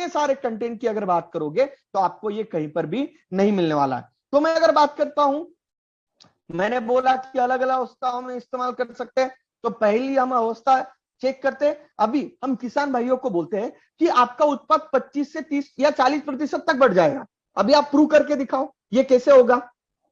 इतने सारे कंटेंट की अगर बात करोगे तो आपको ये कहीं पर भी नहीं मिलने वाला है। तो मैं अगर बात करता हूं, मैंने बोला कि अलग अलग अवस्थाओं में इस्तेमाल कर सकते हैं। तो पहली हम अवस्था चेक करते हैं। अभी हम किसान भाइयों को बोलते हैं कि आपका उत्पाद 25 से 30 या 40% तक बढ़ जाएगा। अभी आप प्रूव करके दिखाओ, ये कैसे होगा,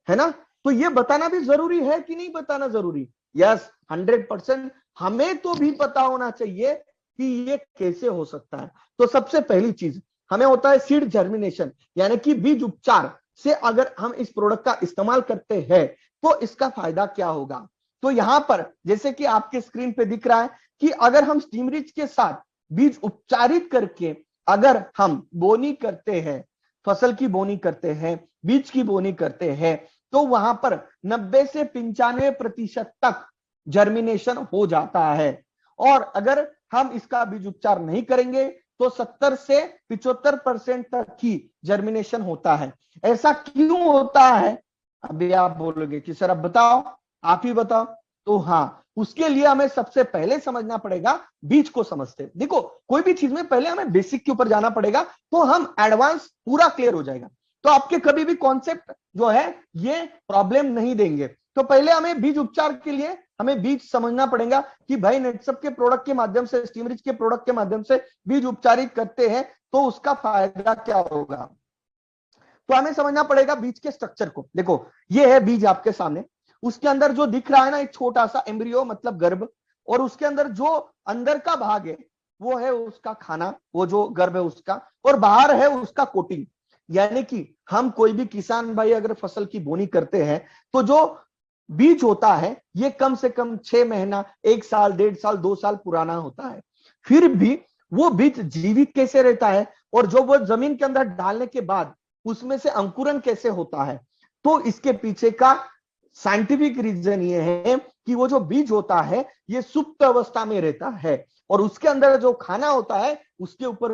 है ना? तो ये बताना भी जरूरी है कि नहीं बताना जरूरी? यस, 100%। हमें तो भी पता होना चाहिए कि ये कैसे हो सकता है। तो सबसे पहली चीज हमें होता है सीड जर्मिनेशन, यानी कि बीज उपचार से अगर हम इस प्रोडक्ट का इस्तेमाल करते हैं तो इसका फायदा क्या होगा। तो यहां पर जैसे कि आपके स्क्रीन पे दिख रहा है कि अगर हम स्टीमरिच के साथ बीज उपचारित करके अगर हम बोनी करते हैं, फसल की बोनी करते हैं, बीज की बोनी करते हैं, तो वहां पर 90 से 95% तक जर्मिनेशन हो जाता है। और अगर हम इसका बीज उपचार नहीं करेंगे तो 70 से 75% तक ही जर्मिनेशन होता है। ऐसा क्यों होता है? अभी आप बोलोगे कि सर अब बताओ, आप ही बताओ। तो हाँ, उसके लिए हमें सबसे पहले समझना पड़ेगा बीज को समझते। देखो, कोई भी चीज में पहले हमें बेसिक के ऊपर जाना पड़ेगा तो हम एडवांस पूरा क्लियर हो जाएगा। तो आपके कभी भी कॉन्सेप्ट जो है ये प्रॉब्लम नहीं देंगे। तो पहले हमें बीज उपचार के लिए हमें बीज समझना पड़ेगा कि भाई नेटसप के प्रोडक्ट के माध्यम से, स्टीमरिच के प्रोडक्ट के माध्यम से बीज उपचारित करते हैं तो उसका फायदा क्या होगा। तो हमें समझना पड़ेगा बीज के स्ट्रक्चर को। देखो, ये है बीज आपके सामने, उसके अंदर जो दिख रहा है ना एक छोटा सा एम्ब्रियो मतलब गर्भ, और उसके अंदर जो अंदर का भाग है वो है उसका खाना, वो जो गर्भ है उसका, और बाहर है उसका कोटिंग। यानी कि हम कोई भी किसान भाई अगर फसल की बोनी करते हैं तो जो बीज होता है ये कम से कम 6 महीना, 1 साल, 1.5 साल, 2 साल पुराना होता है। फिर भी वो बीज जीवित कैसे रहता है और जो वो जमीन के अंदर डालने के बाद उसमें से अंकुरन कैसे होता है, तो इसके पीछे का साइंटिफिक रीजन ये है कि वो जो बीज होता है ये सुप्त अवस्था में रहता है और उसके अंदर जो खाना होता है उसके ऊपर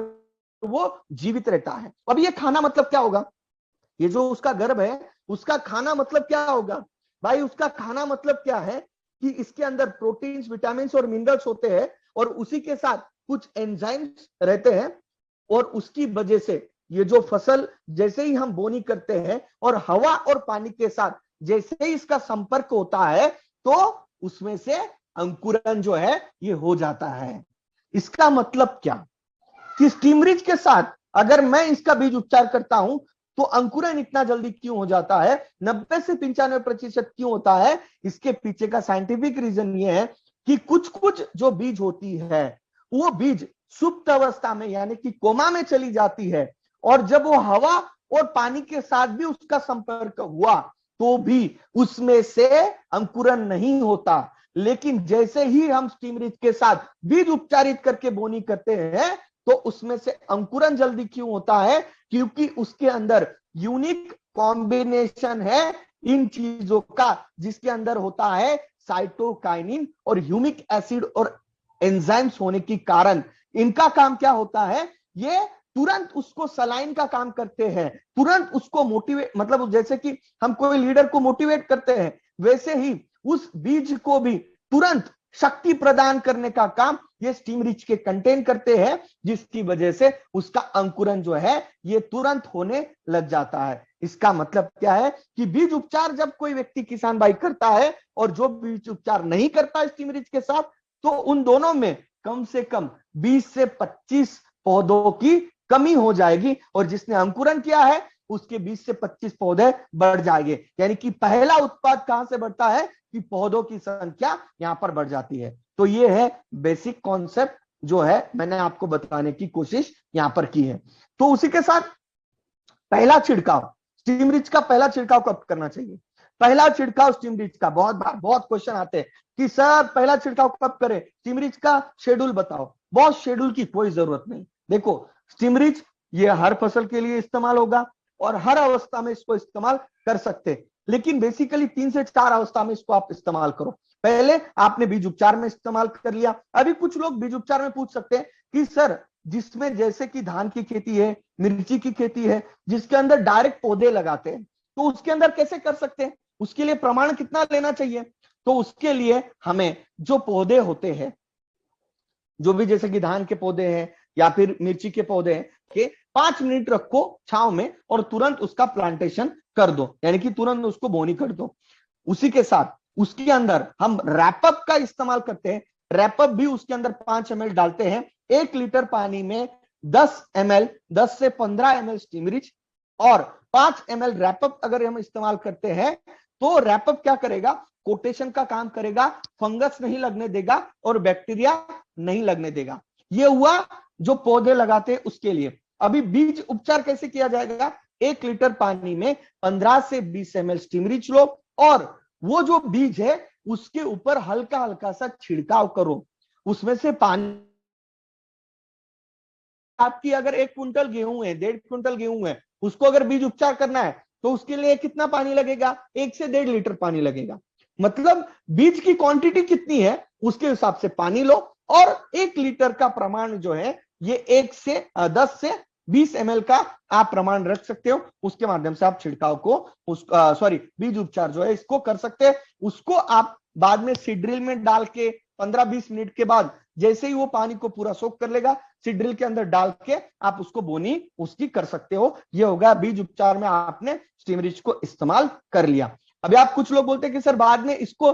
वो जीवित रहता है। अब ये खाना मतलब क्या होगा? ये जो उसका गर्भ है उसका खाना मतलब क्या होगा भाई? उसका खाना मतलब क्या है कि इसके अंदर प्रोटीन्स, विटामिन्स और मिनरल्स होते हैं और उसी के साथ कुछ एंजाइम्स रहते हैं। और उसकी वजह से ये जो फसल जैसे ही हम बोनी करते हैं और हवा और पानी के साथ जैसे ही इसका संपर्क होता है तो उसमें से अंकुरन जो है ये हो जाता है। इसका मतलब क्या कि स्टीमरिच के साथ अगर मैं इसका बीज उपचार करता हूं तो अंकुरन इतना जल्दी क्यों हो जाता है, 90 से 95% क्यों होता है? इसके पीछे का साइंटिफिक रीजन ये है कि कुछ कुछ जो बीज होती है वो बीज सुप्त अवस्था में यानी कि कोमा में चली जाती है और जब वो हवा और पानी के साथ भी उसका संपर्क हुआ तो भी उसमें से अंकुरन नहीं होता। लेकिन जैसे ही हम स्टीमरिच के साथ बीज उपचारित करके बोनी करते हैं तो उसमें से अंकुरन जल्दी क्यों होता है? क्योंकि उसके अंदर यूनिक कॉम्बिनेशन है इन चीजों का, जिसके अंदर होता है साइटोकाइनिन और ह्यूमिक एसिड और एंजाइम्स होने के कारण इनका काम क्या होता है? ये तुरंत उसको सलाइन का काम करते हैं, तुरंत उसको मोटिवेट, मतलब जैसे कि हम कोई लीडर को मोटिवेट करते हैं वैसे ही उस बीज को भी तुरंत शक्ति प्रदान करने का काम ये स्टीमरिच के कंटेंट करते हैं, जिसकी वजह से उसका अंकुरन जो है ये तुरंत होने लग जाता है। इसका मतलब क्या है कि बीज उपचार जब कोई व्यक्ति किसान भाई करता है और जो बीज उपचार नहीं करता स्टीमरिच के साथ तो उन दोनों में कम से कम 20 से 25 पौधों की कमी हो जाएगी और जिसने अंकुरन किया है उसके 20 से 25 पौधे बढ़ जाएंगे। यानी कि पहला उत्पाद कहां से बढ़ता है कि पौधों की संख्या यहां पर बढ़ जाती है। तो ये है बेसिक कॉन्सेप्ट जो है मैंने आपको बताने की कोशिश यहां पर की है। तो उसी के साथ पहला छिड़काव, स्टीमरिच का पहला छिड़काव कब करना चाहिए? पहला छिड़काव स्टीमरिच का बहुत बार बहुत क्वेश्चन आते हैं कि सर पहला छिड़काव कब करें, स्टीमरिच का शेड्यूल बताओ। बहुत शेड्यूल की कोई जरूरत नहीं। देखो, स्टीमरिच ये हर फसल के लिए इस्तेमाल होगा और हर अवस्था में इसको इस्तेमाल कर सकते हैं, लेकिन बेसिकली 3 से 4 अवस्था में इसको आप इस्तेमाल करो। पहले आपने बीज उपचार में इस्तेमाल कर लिया। अभी कुछ लोग बीज उपचार में पूछ सकते हैं कि सर जिसमें जैसे कि धान की खेती है, मिर्ची की खेती है, जिसके अंदर डायरेक्ट पौधे लगाते हैं तो उसके अंदर कैसे कर सकते हैं, उसके लिए प्रमाण कितना लेना चाहिए? तो उसके लिए हमें जो पौधे होते हैं, जो भी जैसे कि धान के पौधे हैं, या फिर मिर्ची के पौधे हैं के 5 मिनट रखो छांव में और तुरंत उसका प्लांटेशन कर दो, यानी कि तुरंत उसको बोनी कर दो। उसी के साथ उसके अंदर हम रैपअप का इस्तेमाल करते हैं। रैपअप भी उसके अंदर 5 ml डालते हैं। 1 लीटर पानी में 10 ml, 10 से 15 ml स्टीम रिच और 5 ml रैपअप अगर हम इस्तेमाल करते हैं तो रैपअप क्या करेगा, कोटेशन का काम करेगा, फंगस नहीं लगने देगा और बैक्टीरिया नहीं लगने देगा। ये हुआ जो पौधे लगाते हैं उसके लिए। अभी बीज उपचार कैसे किया जाएगा, 1 लीटर पानी में 15 से 20 ml स्टीम रिच लो और वो जो बीज है उसके ऊपर हल्का हल्का सा छिड़काव करो। उसमें से पानी, आपकी अगर 1 क्विंटल गेहूं है, 1.5 क्विंटल गेहूं है, उसको अगर बीज उपचार करना है तो उसके लिए कितना पानी लगेगा, 1 से 1.5 लीटर पानी लगेगा। मतलब बीज की क्वांटिटी कितनी है उसके हिसाब से पानी लो और 1 लीटर का प्रमाण जो है ये 10 से 20 ml का आप प्रमाण रख सकते हो। उसके माध्यम से आप छिड़काव को बीज उपचार जो है इसको कर सकते हैं। उसको आप बाद में सीड ड्रिल में डाल के 15-20 मिनट के बाद जैसे ही वो पानी को पूरा सोख कर लेगा, सीड ड्रिल के अंदर डाल के आप उसको बोनी उसकी कर सकते हो। ये होगा बीज उपचार में आपने स्टीम रिच को इस्तेमाल कर लिया। अभी आप कुछ लोग बोलते हैं कि सर बाद में इसको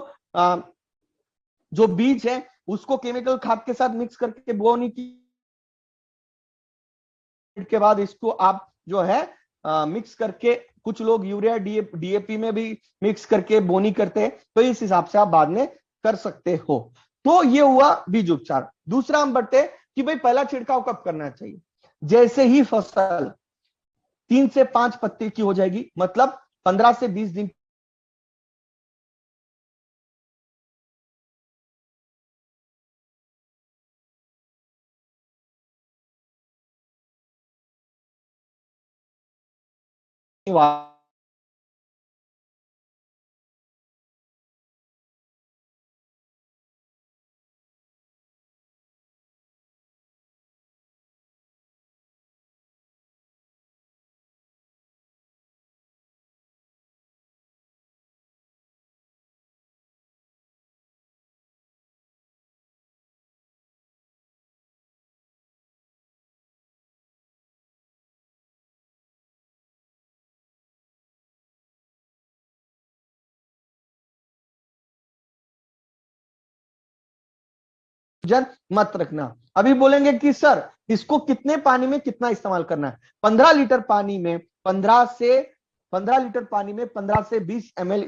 जो बीज है उसको केमिकल खाद के साथ मिक्स करके बोनी की के बाद इसको आप जो है मिक्स करके, कुछ लोग यूरिया डीएपी में भी मिक्स करके बोनी करते हैं, तो इस हिसाब से आप बाद में कर सकते हो। तो ये हुआ बीज उपचार। दूसरा हम बढ़ते कि भाई पहला छिड़काव कब करना चाहिए, जैसे ही फसल 3 से 5 पत्ते की हो जाएगी, मतलब 15 से 20 दिन जन मत रखना। अभी बोलेंगे कि सर इसको कितने पानी में कितना इस्तेमाल करना है, 15 लीटर पानी में 15 लीटर पानी में 15 से 20 ml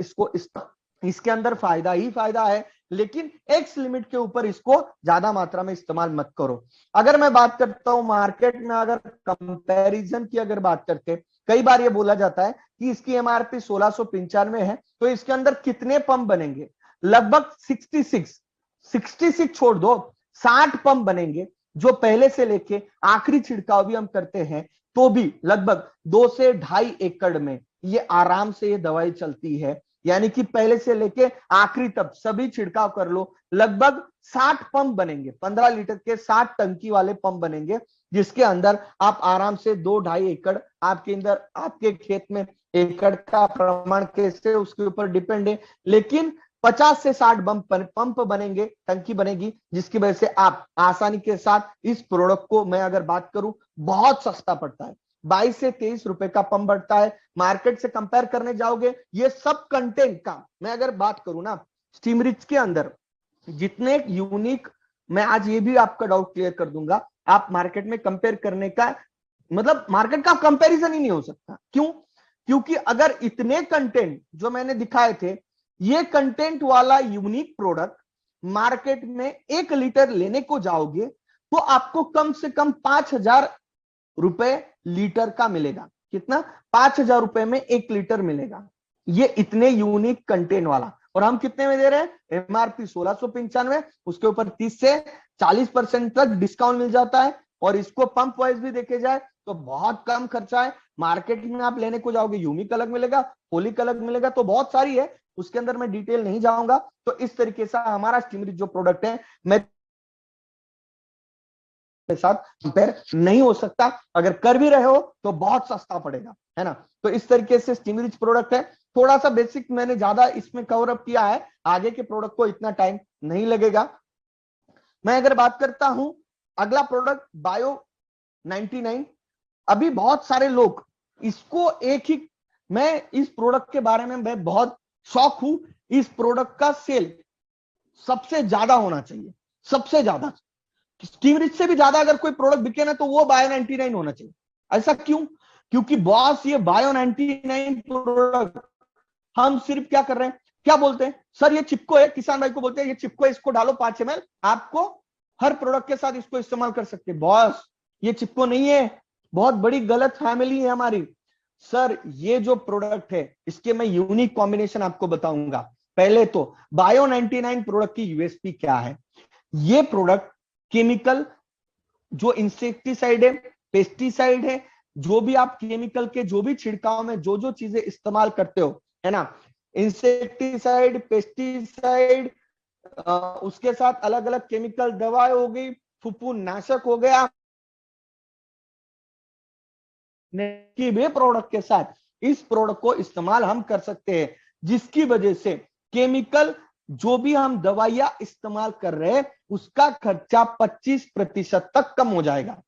इसके अंदर फायदा ही फायदा है, लेकिन एक्स लिमिट के ऊपर इसको ज्यादा मात्रा में इस्तेमाल मत करो। अगर मैं बात करता हूं मार्केट में, अगर कंपैरिजन की अगर बात करते, कई बार ये बोला जाता है कि इसकी एमआरपी 1695 है, तो इसके अंदर कितने पंप बनेंगे, लगभग 66 छोड़ दो, 60 पंप बनेंगे, जो पहले से लेके आखिरी छिड़काव भी हम करते हैं तो भी लगभग 2 से 2.5 एकड़ में ये आराम से ये दवाई चलती है। यानी कि पहले से लेके आखिरी तक सभी छिड़काव कर लो, लगभग 60 पंप बनेंगे, 15 लीटर के 60 टंकी वाले पंप बनेंगे, जिसके अंदर आप आराम से 2-2.5 एकड़ आपके अंदर, आपके खेत में एकड़ का प्रमाण कैसे उसके ऊपर डिपेंड है, लेकिन 50 से 60 पंप बनेंगे, टंकी बनेगी, जिसकी वजह से आप आसानी के साथ इस प्रोडक्ट को, मैं अगर बात करूं, बहुत सस्ता पड़ता है, 22 से 23 रुपए का पंप बढ़ता है। मार्केट से कंपेयर करने जाओगे, ये सब कंटेंट का मैं अगर बात करूं ना, स्टीम रिच के अंदर जितने यूनिक, मैं आज ये भी आपका डाउट क्लियर कर दूंगा, आप मार्केट में कंपेयर करने का मतलब मार्केट का कंपैरिजन ही नहीं हो सकता। क्यों? क्योंकि अगर इतने कंटेंट जो मैंने दिखाए थे, ये कंटेंट वाला यूनिक प्रोडक्ट मार्केट में 1 लीटर लेने को जाओगे तो आपको कम से कम 5,000 रुपए लीटर का मिलेगा। कितना? 5,000 रुपए में 1 लीटर मिलेगा, ये इतने यूनिक कंटेंट वाला। और हम कितने में दे रहे हैं? एमआरपी 1695, उसके ऊपर 30 से 40% तक डिस्काउंट मिल जाता है। और इसको पंप वाइज भी देखे जाए तो बहुत कम खर्चा है। मार्केट में आप लेने को जाओगे, यूनिक अलग मिलेगा, होलिक अलग मिलेगा, तो बहुत सारी है, उसके अंदर मैं डिटेल नहीं जाऊंगा। तो इस तरीके से हमारा स्टीम रिच जो प्रोडक्ट है, मैं के साथ कंपेयर नहीं हो सकता, अगर कर भी रहे हो तो बहुत सस्ता पड़ेगा, है ना। तो इस तरीके से स्टीम रिच प्रोडक्ट है। थोड़ा सा बेसिक मैंने ज्यादा इसमें कवर अप किया है, आगे के प्रोडक्ट को इतना टाइम नहीं लगेगा। मैं अगर बात करता हूं अगला प्रोडक्ट बायो 99। अभी बहुत सारे लोग इसको एक ही, मैं इस प्रोडक्ट के बारे में मैं बहुत शौक हूं। इस प्रोडक्ट का सेल सबसे ज्यादा होना चाहिए, सबसे ज्यादा। स्टीम रिच से भी ज्यादा अगर कोई प्रोडक्ट बिके ना तो वो बायो 99 होना चाहिए। ऐसा क्यों? क्योंकि बॉस ये बायो 99 प्रोडक्ट हम सिर्फ क्या कर रहे हैं, क्या बोलते हैं, सर ये चिपको है, किसान भाई को बोलते हैं ये चिपको है, इसको डालो 5 ml, आपको हर प्रोडक्ट के साथ इसको इस्तेमाल कर सकते हैं। बॉस ये चिपको नहीं है, बहुत बड़ी गलत फैमिली है हमारी। सर ये जो प्रोडक्ट है इसके मैं यूनिक कॉम्बिनेशन आपको बताऊंगा। पहले तो बायो 99 प्रोडक्ट की यूएसपी क्या है। ये प्रोडक्ट केमिकल, जो इंसेक्टिसाइड है, पेस्टिसाइड है, जो भी आप केमिकल के जो भी छिड़काव में जो जो चीजें इस्तेमाल करते हो, है ना, इंसेक्टिसाइड, पेस्टिसाइड, उसके साथ अलग अलग केमिकल दवाएं हो गई, फुफून नाशक हो गया, की भी प्रोडक्ट के साथ इस प्रोडक्ट को इस्तेमाल हम कर सकते हैं, जिसकी वजह से केमिकल जो भी हम दवाइयां इस्तेमाल कर रहे हैं उसका खर्चा 25% तक कम हो जाएगा।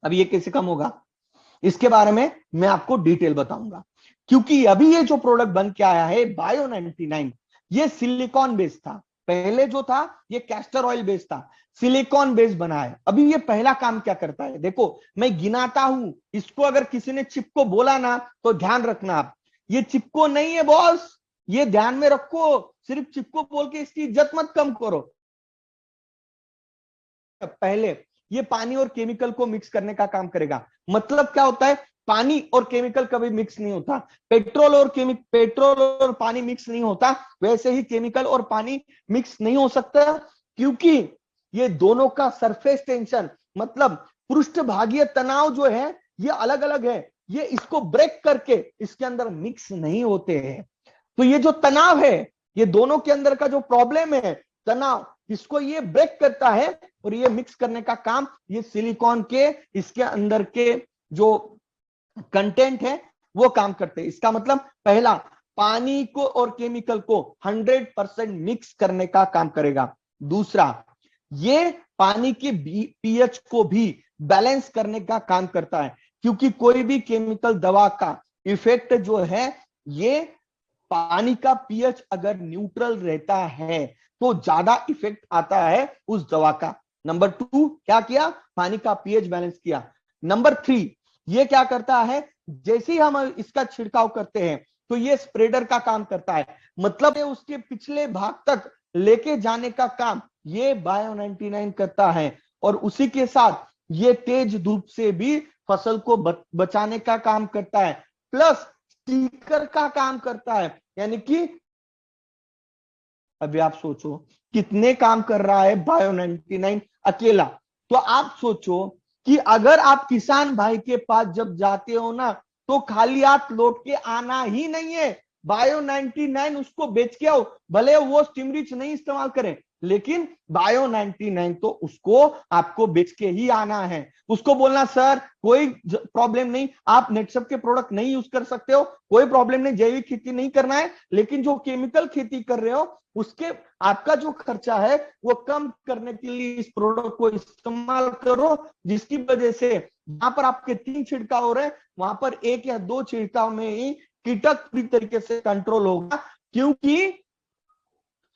अब ये कैसे कम होगा, इसके बारे में मैं आपको डिटेल बताऊंगा। क्योंकि अभी ये जो प्रोडक्ट बन के आया है बायो 99, ये सिलिकॉन बेस्ड था। पहले जो था ये कैस्टर ऑयल बेस्ड था, सिलिकॉन बेस्ड बना है। अभी ये पहला काम क्या करता है, देखो मैं गिनाता हूं, इसको अगर किसी ने चिपको बोला ना तो ध्यान रखना आप, ये चिपको नहीं है बॉस, ये ध्यान में रखो। सिर्फ चिपको बोल के इसकी इज्जत मत कम करो। पहले ये पानी और केमिकल को मिक्स करने का काम करेगा। मतलब क्या होता है, पानी और केमिकल कभी मिक्स नहीं होता। पेट्रोल और पानी मिक्स नहीं होता, वैसे ही केमिकल और पानी मिक्स नहीं हो सकता, क्योंकि ये दोनों का सरफेस टेंशन, मतलब पृष्ठभागीय तनाव जो है ये अलग अलग है। ये इसको ब्रेक करके इसके अंदर मिक्स नहीं होते हैं। तो ये जो तनाव है, ये दोनों के अंदर का जो प्रॉब्लम है तनाव, इसको ये ब्रेक करता है और ये मिक्स करने का काम ये सिलिकॉन के इसके अंदर के जो कंटेंट है वो काम करते हैं। इसका मतलब पहला, पानी को और केमिकल को 100% मिक्स करने का काम करेगा। दूसरा, ये पानी के पीएच को भी बैलेंस करने का काम करता है, क्योंकि कोई भी केमिकल दवा का इफेक्ट जो है, ये पानी का पीएच अगर न्यूट्रल रहता है तो ज्यादा इफेक्ट आता है उस दवा का। नंबर 2 क्या किया, पानी का पीएच बैलेंस किया। नंबर 3 ये क्या करता है, जैसे ही हम इसका छिड़काव करते हैं तो ये स्प्रेडर का काम करता है, मतलब उसके पिछले भाग तक लेके जाने का काम ये बायो 99 करता है। और उसी के साथ ये तेज धूप से भी फसल को बचाने का काम करता है, प्लस स्टिकर का काम करता है। यानी कि अभी आप सोचो कितने काम कर रहा है बायो 99 अकेला। तो आप सोचो कि अगर आप किसान भाई के पास जब जाते हो ना तो खाली हाथ लौट के आना ही नहीं है, बायो 99 उसको बेच के आओ। भले वो स्टिमरिच नहीं इस्तेमाल करें, लेकिन बायो 99 तो उसको आपको बेच के ही आना है। उसको बोलना सर कोई प्रॉब्लम नहीं, आप नेटसप के प्रोडक्ट नहीं यूज कर सकते हो, कोई प्रॉब्लम नहीं, जैविक खेती नहीं करना है, लेकिन जो केमिकल खेती कर रहे हो उसके आपका जो खर्चा है वो कम करने के लिए इस प्रोडक्ट को इस्तेमाल करो, जिसकी वजह से जहां पर आपके 3 छिड़काव हो रहे हैं वहां पर 1 या 2 छिड़काव में ही कीटक पूरी तरीके से कंट्रोल होगा। क्योंकि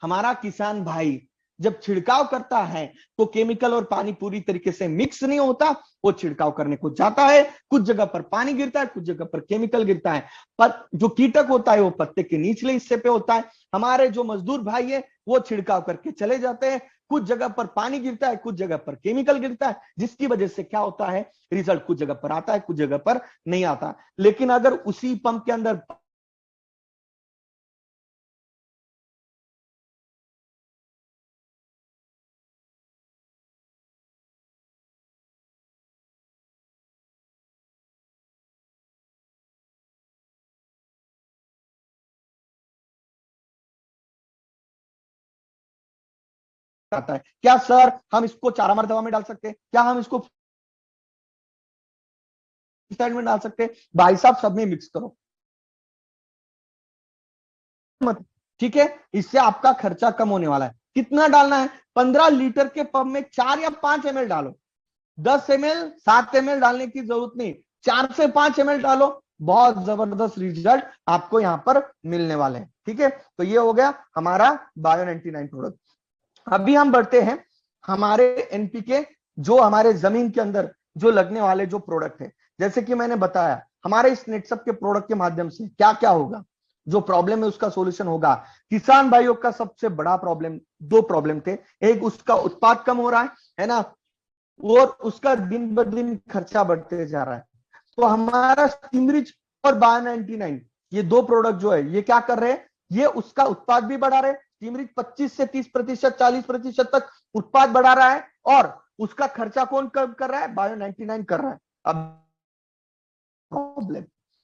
हमारा किसान भाई जब छिड़काव करता है तो केमिकल और पानी पूरी तरीके से मिक्स नहीं होता, वो छिड़काव करने को जाता है, कुछ जगह पर पानी गिरता है, कुछ जगह पर केमिकल गिरता है, पर जो कीटक होता है वो पत्ते के निचले हिस्से पे होता है। हमारे जो मजदूर भाई है वो छिड़काव करके चले जाते हैं, कुछ जगह पर पानी गिरता है, कुछ जगह पर केमिकल गिरता है, जिसकी वजह से क्या होता है, रिजल्ट कुछ जगह पर आता है, कुछ जगह पर नहीं आता। लेकिन अगर उसी पंप के अंदर आता है, क्या सर हम इसको चारामार दवा में डाल सकते हैं, क्या हम इसको साइड में डाल सकते हैं? भाई साहब सब में मिक्स करो मत, ठीक है, इससे आपका खर्चा कम होने वाला है। कितना डालना है, 15 लीटर के पंप में 4 या 5 ml डालो, 10 ml 7 ml डालने की जरूरत नहीं, 4 से 5 ml डालो, बहुत जबरदस्त रिजल्ट आपको यहां पर मिलने वाले हैं। ठीक है, तो ये हो गया हमारा बायो 99 प्रोडक्ट। अभी हम बढ़ते हैं हमारे एनपीके, जो हमारे जमीन के अंदर जो लगने वाले जो प्रोडक्ट है। जैसे कि मैंने बताया हमारे इस नेटसप के प्रोडक्ट के माध्यम से क्या क्या होगा, जो प्रॉब्लम है उसका सॉल्यूशन होगा। किसान भाइयों का सबसे बड़ा प्रॉब्लम, दो प्रॉब्लम थे, एक उसका उत्पाद कम हो रहा है ना, और उसका दिन ब दिन खर्चा बढ़ते जा रहा है। तो हमारा स्टीमरिच और बायो 99 ये दो प्रोडक्ट जो है ये क्या कर रहे हैं, ये उसका उत्पाद भी बढ़ा रहे हैं। स्टीमरिच 25 से 30%, 40% तक उत्पाद बढ़ा रहा है, और उसका खर्चा कौन कम कर रहा है, बायो 99 कर रहा है। अब प्रॉब्लम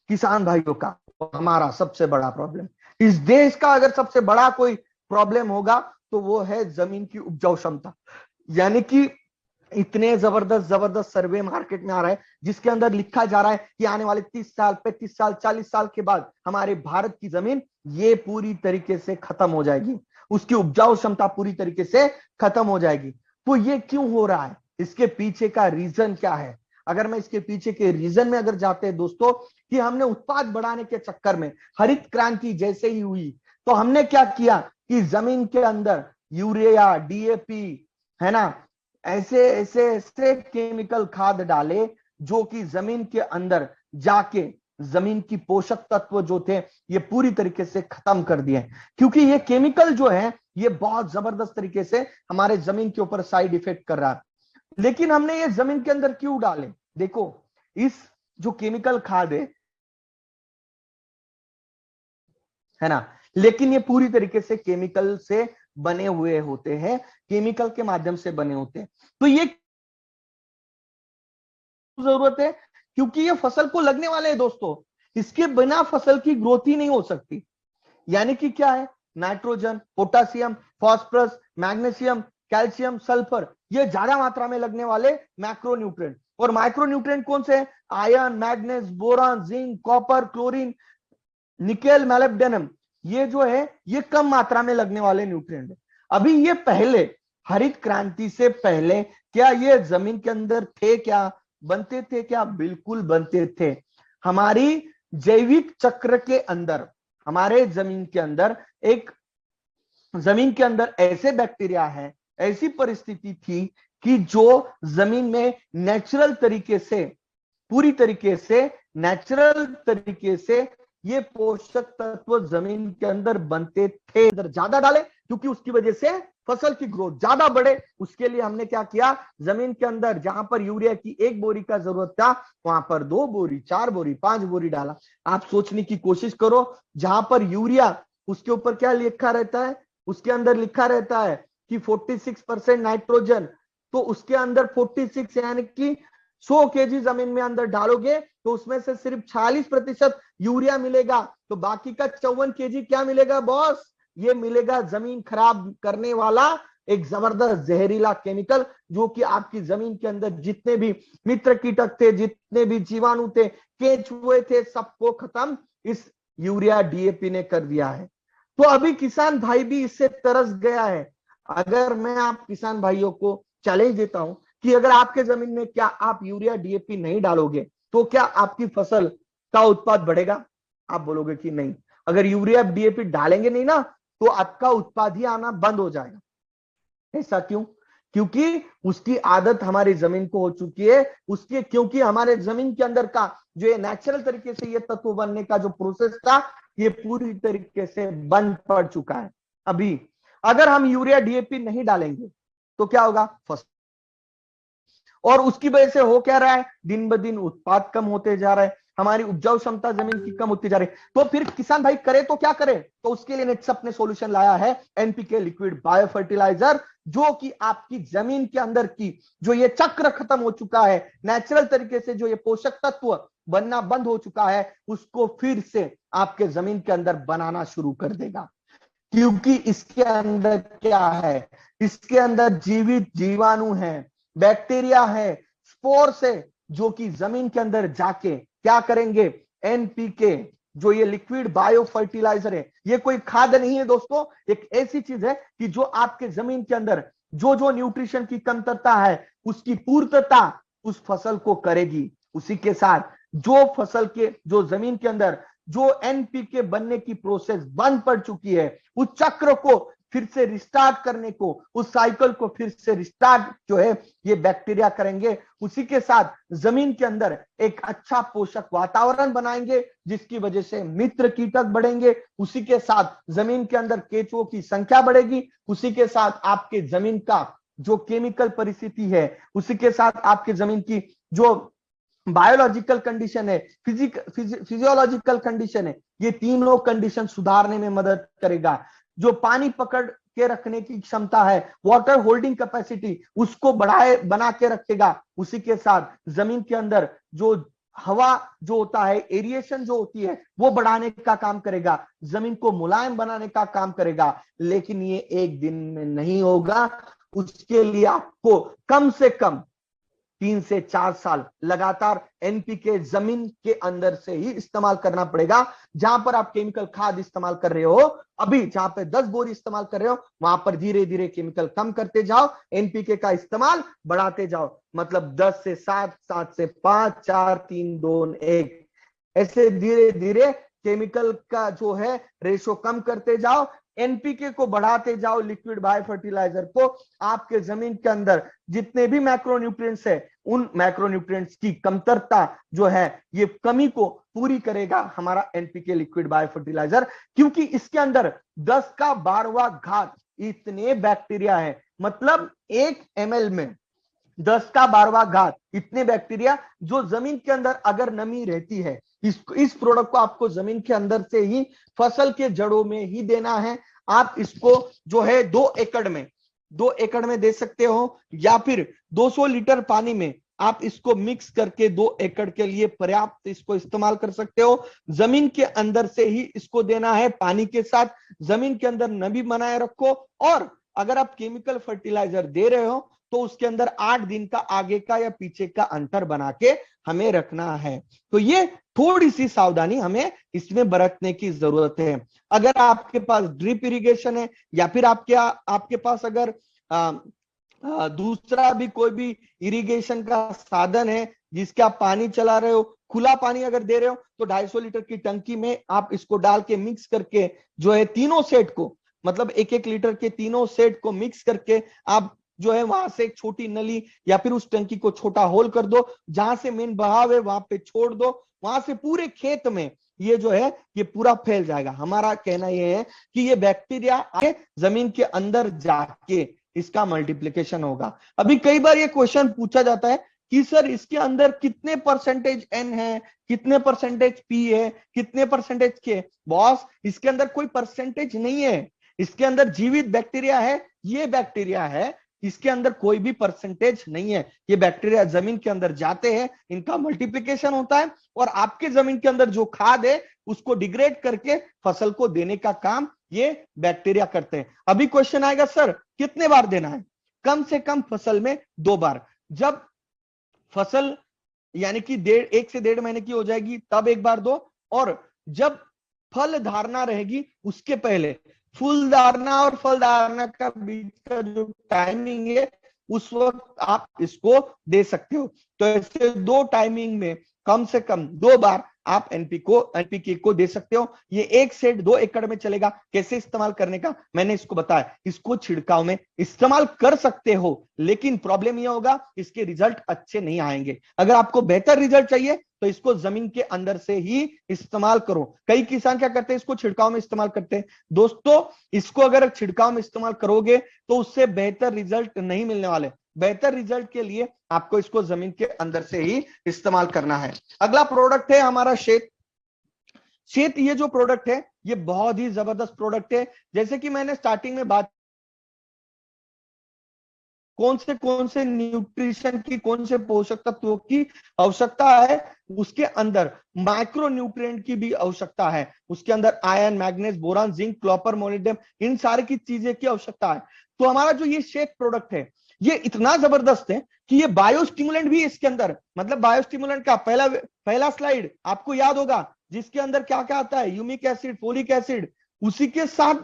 किसान भाइयों का, हमारा सबसे बड़ा प्रॉब्लम, इस देश का अगर सबसे बड़ा कोई प्रॉब्लम होगा तो वो है जमीन की उपजाऊ क्षमता। यानी कि इतने जबरदस्त जबरदस्त सर्वे मार्केट में आ रहा है, जिसके अंदर लिखा जा रहा है कि आने वाले 30 साल 35 साल 40 साल के बाद हमारे भारत की जमीन ये पूरी तरीके से खत्म हो जाएगी, उसकी उपजाऊ क्षमता पूरी तरीके से खत्म हो जाएगी। तो ये क्यों हो रहा है, इसके पीछे का रीजन क्या है? अगर मैं इसके पीछे के रीजन में अगर जाते हैं दोस्तों, कि हमने उत्पाद बढ़ाने के चक्कर में हरित क्रांति जैसे ही हुई, तो हमने क्या किया कि जमीन के अंदर यूरिया, डीएपी, है ना, ऐसे ऐसे ऐसे केमिकल खाद डाले जो कि जमीन के अंदर जाके जमीन की पोषक तत्व जो थे ये पूरी तरीके से खत्म कर दिए। क्योंकि ये केमिकल जो है ये बहुत जबरदस्त तरीके से हमारे जमीन के ऊपर साइड इफेक्ट कर रहा है। लेकिन हमने ये जमीन के अंदर क्यों डाले? देखो, इस जो केमिकल खाद है ना, लेकिन ये पूरी तरीके से केमिकल से बने हुए होते हैं, केमिकल के माध्यम से बने होते हैं। तो ये जरूरत है क्योंकि ये फसल को लगने वाले हैं दोस्तों, इसके बिना फसल की ग्रोथ ही नहीं हो सकती। यानी कि क्या है, nitrogen, potassium, phosphorus, magnesium, calcium, sulphur, ये ज्यादा मात्रा में लगने वाले मैक्रो न्यूट्रिएंट। और माइक्रो न्यूट्रिएंट कौन से हैं? Iron, manganese, boron, zinc, copper, chlorine, nickel, molybdenum, ये जो है ये कम मात्रा में लगने वाले न्यूट्रिएंट है। अभी ये पहले हरित क्रांति से पहले क्या ये जमीन के अंदर थे क्या, बनते थे क्या? बिल्कुल बनते थे। हमारी जैविक चक्र के अंदर, हमारे जमीन के अंदर एक, जमीन के अंदर ऐसे बैक्टीरिया है, ऐसी परिस्थिति थी कि जो जमीन में नेचुरल तरीके से, पूरी तरीके से नेचुरल तरीके से ये पोषक तत्व जमीन के अंदर बनते थे। अंदर ज्यादा डाले क्योंकि उसकी वजह से फसल की ग्रोथ ज्यादा बढ़े। उसके लिए हमने क्या किया, जमीन के अंदर जहां पर यूरिया की 1 बोरी का जरूरत था वहां पर 2 बोरी, 4 बोरी, 5 बोरी डाला। आप सोचने की कोशिश करो, जहां पर यूरिया उसके ऊपर क्या लिखा रहता है, उसके अंदर लिखा रहता है कि 46% नाइट्रोजन, तो उसके अंदर 46 यानी कि 100 केजी जमीन में अंदर डालोगे तो उसमें से सिर्फ 46% यूरिया मिलेगा, तो बाकी का 54 केजी क्या मिलेगा बॉस? ये मिलेगा जमीन खराब करने वाला एक जबरदस्त जहरीला केमिकल, जो कि आपकी जमीन के अंदर जितने भी मित्र कीटक थे, जितने भी जीवाणु थे, केंचुए थे, सबको खत्म इस यूरिया डीएपी ने कर दिया है। तो अभी किसान भाई भी इससे तरस गया है। अगर मैं आप किसान भाइयों को चैलेंज देता हूं कि अगर आपके जमीन में क्या आप यूरिया डीएपी नहीं डालोगे तो क्या आपकी फसल का उत्पाद बढ़ेगा? आप बोलोगे कि नहीं। अगर यूरिया डीएपी डालेंगे नहीं ना तो आपका उत्पाद ही आना बंद हो जाएगा। ऐसा क्यों? क्योंकि उसकी आदत हमारी जमीन को हो चुकी है, उसके, क्योंकि हमारे जमीन के अंदर का जो ये नेचुरल तरीके से ये तत्व बनने का जो प्रोसेस था ये पूरी तरीके से बंद पड़ चुका है। अभी अगर हम यूरिया डीएपी नहीं डालेंगे तो क्या होगा? फसल, और उसकी वजह से हो क्या रहा है, दिन ब दिन उत्पाद कम होते जा रहा है, हमारी उपजाऊ क्षमता जमीन की कम होती जा रही है। तो फिर किसान भाई करे तो क्या करे? तो उसके लिए नेटसप ने सॉल्यूशन लाया है एनपीके लिक्विड बायो फर्टिलाइजर, जो कि आपकी जमीन के अंदर की जो ये चक्र खत्म हो चुका है, नेचुरल तरीके से जो ये पोषक तत्व बनना बंद हो चुका है, उसको फिर से आपके जमीन के अंदर बनाना शुरू कर देगा। क्योंकि इसके अंदर क्या है, इसके अंदर जीवित जीवाणु है, बैक्टीरिया है, स्पोर्स है, जो कि जमीन के अंदर जाके क्या करेंगे, एनपीके जो ये लिक्विड बायो फर्टिलाइजर है, ये कोई खाद नहीं है दोस्तों, एक ऐसी चीज है कि जो आपके जमीन के अंदर जो जो न्यूट्रिशन की कमतरता है उसकी पूर्तता उस फसल को करेगी। उसी के साथ जो फसल के जो जमीन के अंदर जो एनपीके बनने की प्रोसेस बंद पड़ चुकी है, उस चक्र को फिर से रिस्टार्ट करने को, उस साइकिल को फिर से रिस्टार्ट जो है ये बैक्टीरिया करेंगे। उसी के साथ जमीन के अंदर एक अच्छा पोषक वातावरण बनाएंगे, जिसकी वजह से मित्र कीटक बढ़ेंगे। उसी के साथ जमीन के अंदर केंचुओं की संख्या बढ़ेगी। उसी के साथ आपके जमीन का जो केमिकल परिस्थिति है, उसी के साथ आपके जमीन की जो बायोलॉजिकल कंडीशन है, फिजियोलॉजिकल कंडीशन है, ये तीनों कंडीशन सुधारने में मदद करेगा। जो पानी पकड़ के रखने की क्षमता है, वाटर होल्डिंग कैपेसिटी, उसको बना के रखेगा। उसी के साथ जमीन के अंदर जो हवा जो होता है, एरिएशन जो होती है, वो बढ़ाने का काम करेगा, जमीन को मुलायम बनाने का काम करेगा। लेकिन ये एक दिन में नहीं होगा, उसके लिए आपको कम से कम 3 से 4 साल लगातार एनपीके जमीन के अंदर से ही इस्तेमाल करना पड़ेगा। जहां पर आप केमिकल खाद इस्तेमाल कर रहे हो, अभी जहां पे 10 बोरी इस्तेमाल कर रहे हो, वहां पर धीरे धीरे केमिकल कम करते जाओ, एनपीके का इस्तेमाल बढ़ाते जाओ। मतलब 10 से 7, 7 से 5, 4, 3, 2, 1, ऐसे धीरे धीरे केमिकल का जो है रेशो कम करते जाओ, एनपीके को बढ़ाते जाओ, लिक्विड बायो फर्टिलाइजर को। आपके जमीन के अंदर जितने भी मैक्रोन्यूट्रिएंट्स है, उन मैक्रोन्यूट्रिएंट्स की कमतरता जो है, ये कमी को पूरी करेगा हमारा एनपीके लिक्विड बायो फर्टिलाइजर। क्योंकि इसके अंदर 10 का 12वां घात इतने बैक्टीरिया है। मतलब 1 ml में 10 का 12वां घात इतने बैक्टीरिया, जो जमीन के अंदर अगर नमी रहती है, इस प्रोडक्ट को आपको जमीन के अंदर से ही फसल के जड़ों में ही देना है। आप इसको जो है 2 एकड़ में दे सकते हो, या फिर 200 लीटर पानी में आप इसको मिक्स करके 2 एकड़ के लिए पर्याप्त इसको इस्तेमाल कर सकते हो। जमीन के अंदर से ही इसको देना है, पानी के साथ जमीन के अंदर नमी बनाए रखो। और अगर आप केमिकल फर्टिलाइजर दे रहे हो तो उसके अंदर 8 दिन का आगे का या पीछे का अंतर बना के हमें रखना है। तो ये थोड़ी सी सावधानी हमें इसमें बरतने की जरूरत है। अगर आपके पास ड्रिप इरिगेशन है, या फिर आपके पास अगर दूसरा भी कोई भी इरिगेशन का साधन है जिसके आप पानी चला रहे हो, खुला पानी अगर दे रहे हो, तो 250 लीटर की टंकी में आप इसको डाल के मिक्स करके जो है तीनों सेट को, मतलब 1-1 लीटर के तीनों सेट को मिक्स करके आप जो है वहां से एक छोटी नली या फिर उस टंकी को छोटा होल कर दो, जहां से मेन बहाव है वहां पे छोड़ दो, वहां से पूरे खेत में ये जो है ये पूरा फैल जाएगा। हमारा कहना यह है कि ये बैक्टीरिया जमीन के अंदर जाके इसका मल्टीप्लिकेशन होगा। अभी कई बार ये क्वेश्चन पूछा जाता है कि सर इसके अंदर कितने परसेंटेज एन है, कितने परसेंटेज पी है, कितने परसेंटेज के। बॉस, इसके अंदर कोई परसेंटेज नहीं है, इसके अंदर जीवित बैक्टीरिया है, ये बैक्टीरिया है, इसके अंदर कोई भी परसेंटेज नहीं है। ये बैक्टीरिया जमीन के अंदर जाते हैं, इनका मल्टीप्लिकेशन होता है, और आपके जमीन के अंदर जो खाद है उसको डिग्रेड करके फसल को देने का काम ये बैक्टीरिया करते हैं। अभी क्वेश्चन आएगा, सर कितने बार देना है? कम से कम फसल में 2 बार। जब फसल यानी कि 1 से 1.5 महीने की हो जाएगी तब 1 बार दो, और जब फल धारणा रहेगी उसके पहले, फूल धारणा और फल धारणा का बीच का जो टाइमिंग है उस वक्त आप इसको दे सकते हो। तो ऐसे 2 टाइमिंग में कम से कम 2 बार आप एनपीके को दे सकते हो। ये 1 सेट 2 एकड़ में चलेगा। कैसे इस्तेमाल करने का मैंने इसको बताया। इसको छिड़काव में इस्तेमाल कर सकते हो, लेकिन प्रॉब्लम यह होगा इसके रिजल्ट अच्छे नहीं आएंगे। अगर आपको बेहतर रिजल्ट चाहिए तो इसको जमीन के अंदर से ही इस्तेमाल करो। कई किसान क्या करते हैं, इसको छिड़काव में इस्तेमाल करते हैं। दोस्तों, इसको अगर छिड़काव में इस्तेमाल करोगे तो उससे बेहतर रिजल्ट नहीं मिलने वाले। बेहतर रिजल्ट के लिए आपको इसको जमीन के अंदर से ही इस्तेमाल करना है। अगला प्रोडक्ट है हमारा शेत। ये जो प्रोडक्ट है ये बहुत ही जबरदस्त प्रोडक्ट है। जैसे कि मैंने स्टार्टिंग में बात, कौन से न्यूट्रिशन की, कौन से पोषक तत्वों की आवश्यकता है, उसके अंदर माइक्रो न्यूट्रिएंट की भी आवश्यकता है। उसके अंदर iron, manganese, boron, zinc, copper, molybdenum, इन सारी की चीजें की आवश्यकता है। तो हमारा जो ये शेक प्रोडक्ट है ये इतना जबरदस्त है कि ये बायोस्टिमुलेंट भी इसके अंदर, मतलब बायोस्टिमुलेंट का पहला स्लाइड आपको याद होगा, जिसके अंदर क्या क्या आता है, यूमिक एसिड, फोलिक एसिड। उसी के साथ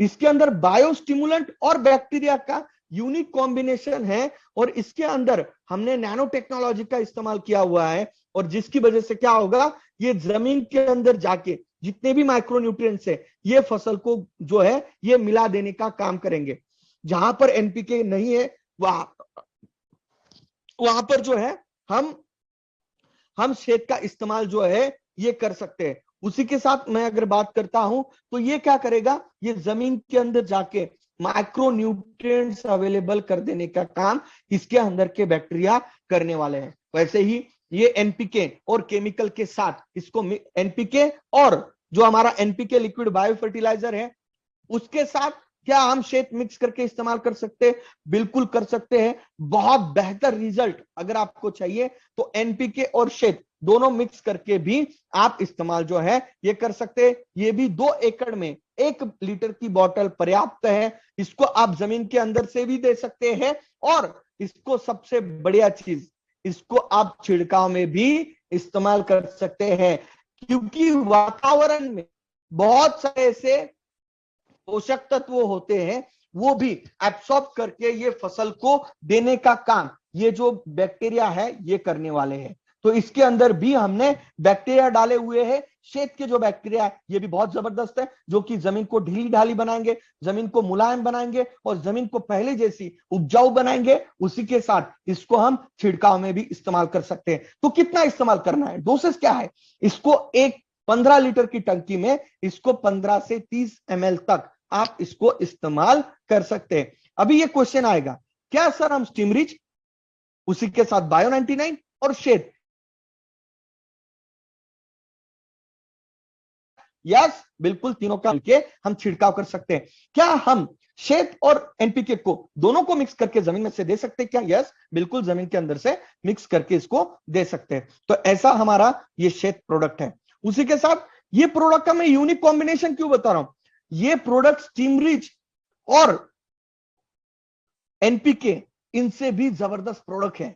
इसके अंदर बायोस्टिमुलेंट और बैक्टीरिया का यूनिक कॉम्बिनेशन है और इसके अंदर हमने नैनो टेक्नोलॉजी का इस्तेमाल किया हुआ है, और जिसकी वजह से क्या होगा, ये जमीन के अंदर जाके जितने भी माइक्रोन्यूट्रिएंट्स है ये फसल को जो है ये मिला देने का काम करेंगे। जहां पर एनपीके नहीं है वहां पर जो है हम शेड का इस्तेमाल जो है ये कर सकते हैं। उसी के साथ मैं अगर बात करता हूं तो ये क्या करेगा, ये जमीन के अंदर जाके माइक्रो न्यूट्रिएंट्स अवेलेबल कर देने का काम इसके अंदर के बैक्टीरिया करने वाले हैं। वैसे ही ये एनपीके और केमिकल के साथ इसको एनपीके और जो हमारा एनपीके लिक्विड बायो फर्टिलाइजर है उसके साथ क्या हम शेड मिक्स करके इस्तेमाल कर सकते हैं? बिल्कुल कर सकते हैं। बहुत बेहतर रिजल्ट अगर आपको चाहिए तो एनपीके और शेड दोनों मिक्स करके भी आप इस्तेमाल जो है ये कर सकते हैं। ये भी 2 एकड़ में 1 लीटर की बोतल पर्याप्त है। इसको आप जमीन के अंदर से भी दे सकते हैं, और इसको सबसे बढ़िया चीज, इसको आप छिड़काव में भी इस्तेमाल कर सकते हैं, क्योंकि वातावरण में बहुत सारे ऐसे पोषक तत्व होते हैं वो भी एब्सॉर्ब करके ये फसल को देने का काम ये जो बैक्टीरिया है ये करने वाले हैं। तो इसके अंदर भी हमने बैक्टीरिया डाले हुए हैं। शेद के जो बैक्टीरिया है ये भी बहुत जबरदस्त है, जो कि जमीन को ढीली ढाली बनाएंगे, जमीन को मुलायम बनाएंगे और जमीन को पहले जैसी उपजाऊ बनाएंगे। उसी के साथ इसको हम छिड़काव में भी इस्तेमाल कर सकते हैं। तो कितना इस्तेमाल करना है, डोसेस क्या है, इसको एक 15 लीटर की टंकी में इसको 15 से 30 ml तक आप इसको इस्तेमाल कर सकते हैं। अभी ये क्वेश्चन आएगा, क्या सर हम स्टीमरिच उसी के साथ बायो 99 और शेड, यस बिल्कुल तीनों का मिलके हम छिड़काव कर सकते हैं। क्या हम शेड और एनपीके को दोनों को मिक्स करके जमीन में से दे सकते हैं क्या? यस बिल्कुल जमीन के अंदर से मिक्स करके इसको दे सकते हैं। तो ऐसा हमारा ये शेड प्रोडक्ट है। उसी के साथ ये प्रोडक्ट का मैं यूनिक कॉम्बिनेशन क्यों बता रहा हूं, ये प्रोडक्ट स्टीमरिच और एनपीके इनसे भी जबरदस्त प्रोडक्ट है,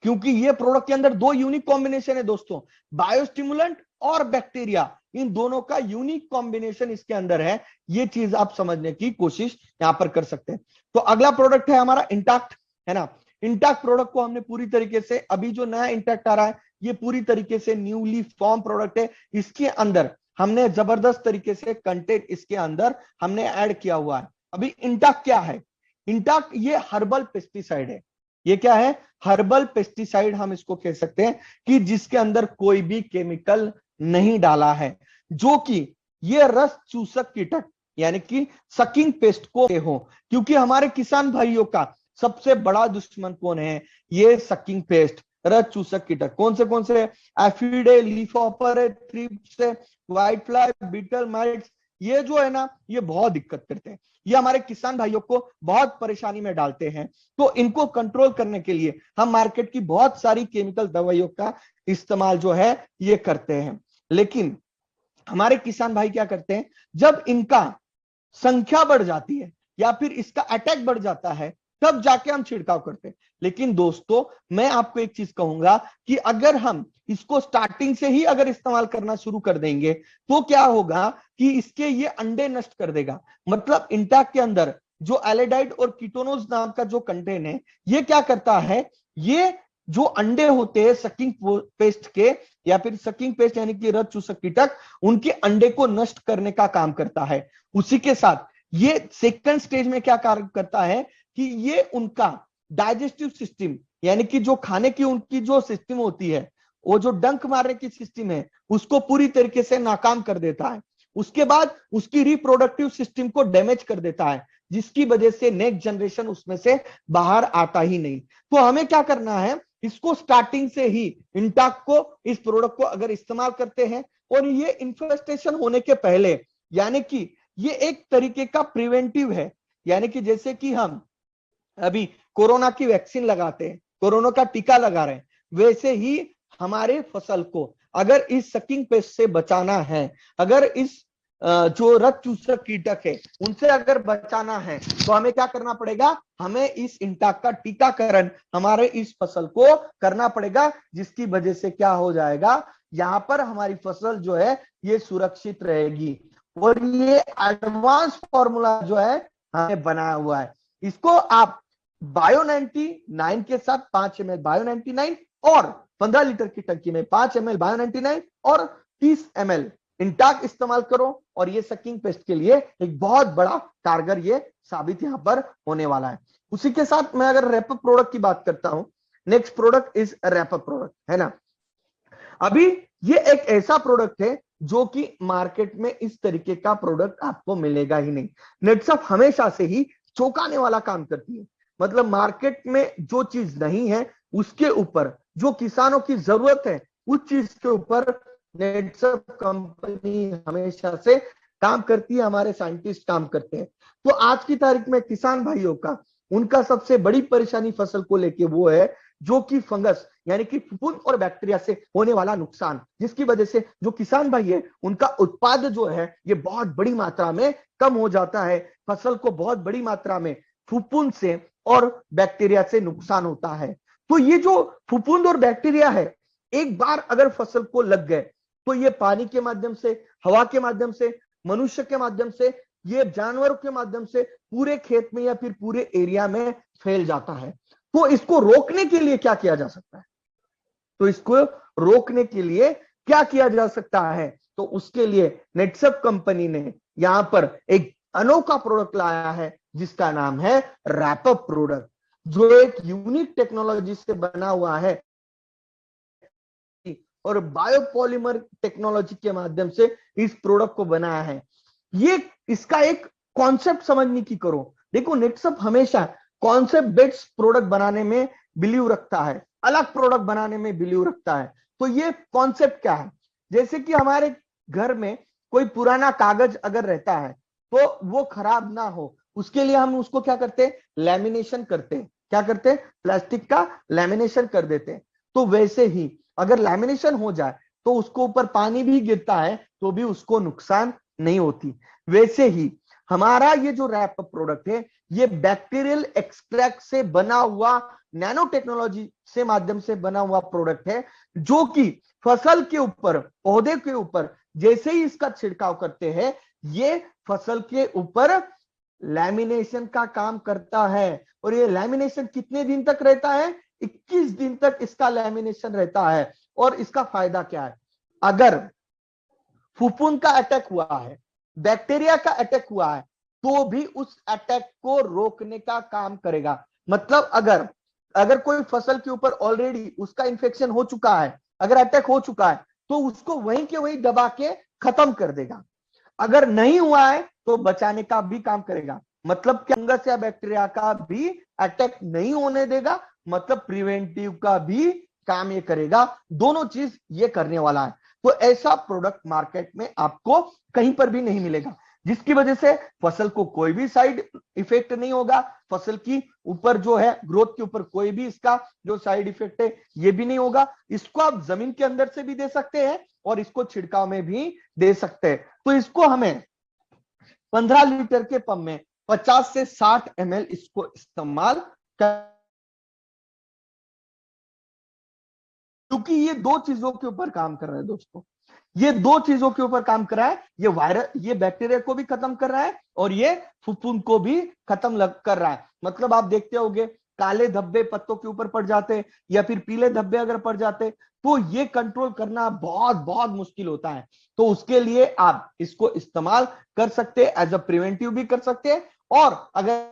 क्योंकि ये प्रोडक्ट के अंदर 2 यूनिक कॉम्बिनेशन है दोस्तों, बायोस्टिमुलेंट और बैक्टीरिया, इन दोनों का यूनिक कॉम्बिनेशन इसके अंदर है। ये चीज आप समझने की कोशिश यहां पर कर सकते हैं। तो अगला प्रोडक्ट है हमारा इंटैक्ट, है ना। इंटैक्ट प्रोडक्ट को हमने पूरी तरीके से, अभी जो नया इंटैक्ट आ रहा है ये पूरी तरीके से न्यूली फॉर्म प्रोडक्ट है। इसके अंदर हमने जबरदस्त तरीके से कंटेंट इसके अंदर हमने ऐड किया हुआ है। अभी इंटैक्ट क्या है, इंटैक्ट ये हर्बल पेस्टिसाइड है। ये क्या है, हर्बल पेस्टिसाइड हम इसको कह सकते हैं, कि जिसके अंदर कोई भी केमिकल नहीं डाला है, जो कि ये रस चूसक कीटक यानी कि सकिंग पेस्ट को हो। क्योंकि हमारे किसान भाइयों का सबसे बड़ा दुश्मन कौन है, ये सकिंग पेस्ट, रस चूसक कीटक। कौन से aphid, leafhopper, thrips, white fly, beetle mites, ये जो है ना ये बहुत दिक्कत करते हैं, ये हमारे किसान भाइयों को बहुत परेशानी में डालते हैं। तो इनको कंट्रोल करने के लिए हम मार्केट की बहुत सारी केमिकल दवाइयों का इस्तेमाल जो है ये करते हैं। लेकिन हमारे किसान भाई क्या करते हैं, जब इनका संख्या बढ़ जाती है या फिर इसका अटैक बढ़ जाता है तब जाके हम छिड़काव करते हैं। लेकिन दोस्तों मैं आपको एक चीज कहूंगा कि अगर हम इसको स्टार्टिंग से ही अगर इस्तेमाल करना शुरू कर देंगे तो क्या होगा कि इसके ये अंडे नष्ट कर देगा। मतलब इंटैक्ट के अंदर जो एलेडाइड और कीटोनोज नाम का जो कंटेंट है ये क्या करता है, ये जो अंडे होते हैं सकिंग पेस्ट के या फिर सकिंग पेस्ट यानी कि रस चूसक कीटक, उनके अंडे को नष्ट करने का काम करता है। उसी के साथ ये सेकंड स्टेज में क्या कार्य करता है कि ये उनका डाइजेस्टिव सिस्टम यानी कि जो खाने की उनकी जो सिस्टम होती है, वो जो डंक मारने की सिस्टम है उसको पूरी तरीके से नाकाम कर देता है। उसके बाद उसकी रिप्रोडक्टिव सिस्टम को डैमेज कर देता है, जिसकी वजह से नेक्स्ट जनरेशन उसमें से बाहर आता ही नहीं। तो हमें क्या करना है, इसको स्टार्टिंग से ही इंटैक्ट को, इस प्रोडक्ट को अगर इस्तेमाल करते हैं और ये इन्फेस्टेशन होने के पहले, यानी कि ये एक तरीके का प्रिवेंटिव है। यानी कि जैसे कि हम अभी कोरोना की वैक्सीन लगाते हैं, कोरोना का टीका लगा रहे हैं, वैसे ही हमारे फसल को अगर इस सकिंग पेस्ट से बचाना है, अगर इस जो रस चूसक कीटक है उनसे अगर बचाना है तो हमें क्या करना पड़ेगा, हमें इस इंटैक्ट का टीकाकरण हमारे इस फसल को करना पड़ेगा, जिसकी वजह से क्या हो जाएगा, यहाँ पर हमारी फसल जो है ये सुरक्षित रहेगी। और ये एडवांस फॉर्मूला जो है हमें बनाया हुआ है, इसको आप बायो 99 के साथ 5 ml बायो 99 और 15 लीटर की टंकी में 5 ml बायो 99 और 30 ml इंटाक इस्तेमाल करो, और ये सकिंग पेस्ट के लिए एक बहुत बड़ा कारगर ये साबित यहां पर होने वाला है। उसी के साथ मैं अगर रैपअप प्रोडक्ट की बात करता हूं, next product is wrap up product, है ना। अभी ये एक ऐसा प्रोडक्ट है जो कि मार्केट में इस तरीके का प्रोडक्ट आपको मिलेगा ही नहीं। नेटसप हमेशा से ही चौंकाने वाला काम करती है, मतलब मार्केट में जो चीज नहीं है उसके ऊपर, जो किसानों की जरूरत है उस चीज के ऊपर नेटसप कंपनी हमेशा से काम करती है, हमारे साइंटिस्ट काम करते हैं। तो आज की तारीख में किसान भाइयों का, उनका सबसे बड़ी परेशानी फसल को लेके वो है जो कि फंगस यानी कि फफूंद और बैक्टीरिया से होने वाला नुकसान, जिसकी वजह से जो किसान भाई है उनका उत्पाद जो है ये बहुत बड़ी मात्रा में कम हो जाता है, फसल को बहुत बड़ी मात्रा में फफूंद से और बैक्टीरिया से नुकसान होता है। तो ये जो फफूंद और बैक्टीरिया है, एक बार अगर फसल को लग गए तो ये पानी के माध्यम से, हवा के माध्यम से, मनुष्य के माध्यम से, ये जानवरों के माध्यम से पूरे खेत में या फिर पूरे एरिया में फैल जाता है। तो इसको रोकने के लिए क्या किया जा सकता है? तो इसको रोकने के लिए क्या किया जा सकता है? तो उसके लिए नेटसप कंपनी ने यहां पर एक अनोखा प्रोडक्ट लाया है जिसका नाम है रैपअप प्रोडक्ट, जो एक यूनिक टेक्नोलॉजी से बना हुआ है और बायोपॉलीमर टेक्नोलॉजी के माध्यम से इस प्रोडक्ट को बनाया है। ये इसका एक कॉन्सेप्ट समझने की करो। देखो, नेटसप हमेशा कॉन्सेप्ट बेस्ड प्रोडक्ट बनाने में बिलीव रखता है, अलग प्रोडक्ट बनाने में बिलीव रखता है। तो ये कॉन्सेप्ट क्या है? जैसे कि हमारे घर में कोई पुराना कागज अगर रहता है तो वो खराब ना हो, उसके लिए हम उसको क्या करते हैं? लैमिनेशन करते हैं। क्या करते हैं? प्लास्टिक का लैमिनेशन कर देते हैं। तो वैसे ही अगर लैमिनेशन हो जाए तो उसको ऊपर पानी भी गिरता है तो भी उसको नुकसान नहीं होती। वैसे ही हमारा ये जो रैपअप प्रोडक्ट है ये बैक्टीरियल एक्सट्रैक्ट से बना हुआ, नैनो टेक्नोलॉजी से माध्यम से बना हुआ प्रोडक्ट है, जो कि फसल के ऊपर, पौधे के ऊपर जैसे ही इसका छिड़काव करते हैं ये फसल के ऊपर लैमिनेशन का काम करता है। और ये लैमिनेशन कितने दिन तक रहता है? 21 दिन तक इसका लैमिनेशन रहता है। और इसका फायदा क्या है? अगर फफूंद का अटैक हुआ है, बैक्टीरिया का अटैक हुआ है, तो भी उस अटैक को रोकने का काम करेगा। मतलब अगर अगर कोई फसल के ऊपर ऑलरेडी उसका इन्फेक्शन हो चुका है, अगर अटैक हो चुका है, तो उसको वहीं के वहीं दबा के खत्म कर देगा। अगर नहीं हुआ है तो बचाने का भी काम करेगा। मतलब क्या? फंगस या बैक्टीरिया का भी अटैक नहीं होने देगा, मतलब प्रिवेंटिव का भी काम ये करेगा। दोनों चीज ये करने वाला है। तो ऐसा प्रोडक्ट मार्केट में आपको कहीं पर भी नहीं मिलेगा, जिसकी वजह से फसल को कोई भी साइड इफेक्ट नहीं होगा। फसल की ऊपर जो है ग्रोथ के ऊपर कोई भी इसका जो साइड इफेक्ट है ये भी नहीं होगा। इसको आप जमीन के अंदर से भी दे सकते हैं और इसको छिड़काव में भी दे सकते हैं। तो इसको हमें 15 लीटर के पंप में 50 से 60 ml इसको इस्तेमाल कर, क्योंकि ये दो चीजों के ऊपर काम कर रहा है दोस्तों। ये दो चीजों के ऊपर काम कर रहा है। ये वायरस, ये बैक्टीरिया को भी खत्म कर रहा है और ये फफूंद को भी खत्म कर रहा है। मतलब आप देखते होंगे काले धब्बे पत्तों के ऊपर पड़ जाते या फिर पीले धब्बे अगर पड़ जाते तो ये कंट्रोल करना बहुत बहुत मुश्किल होता है। तो उसके लिए आप इसको इस्तेमाल कर सकते हैं, एज अ प्रिवेंटिव भी कर सकते हैं, और अगर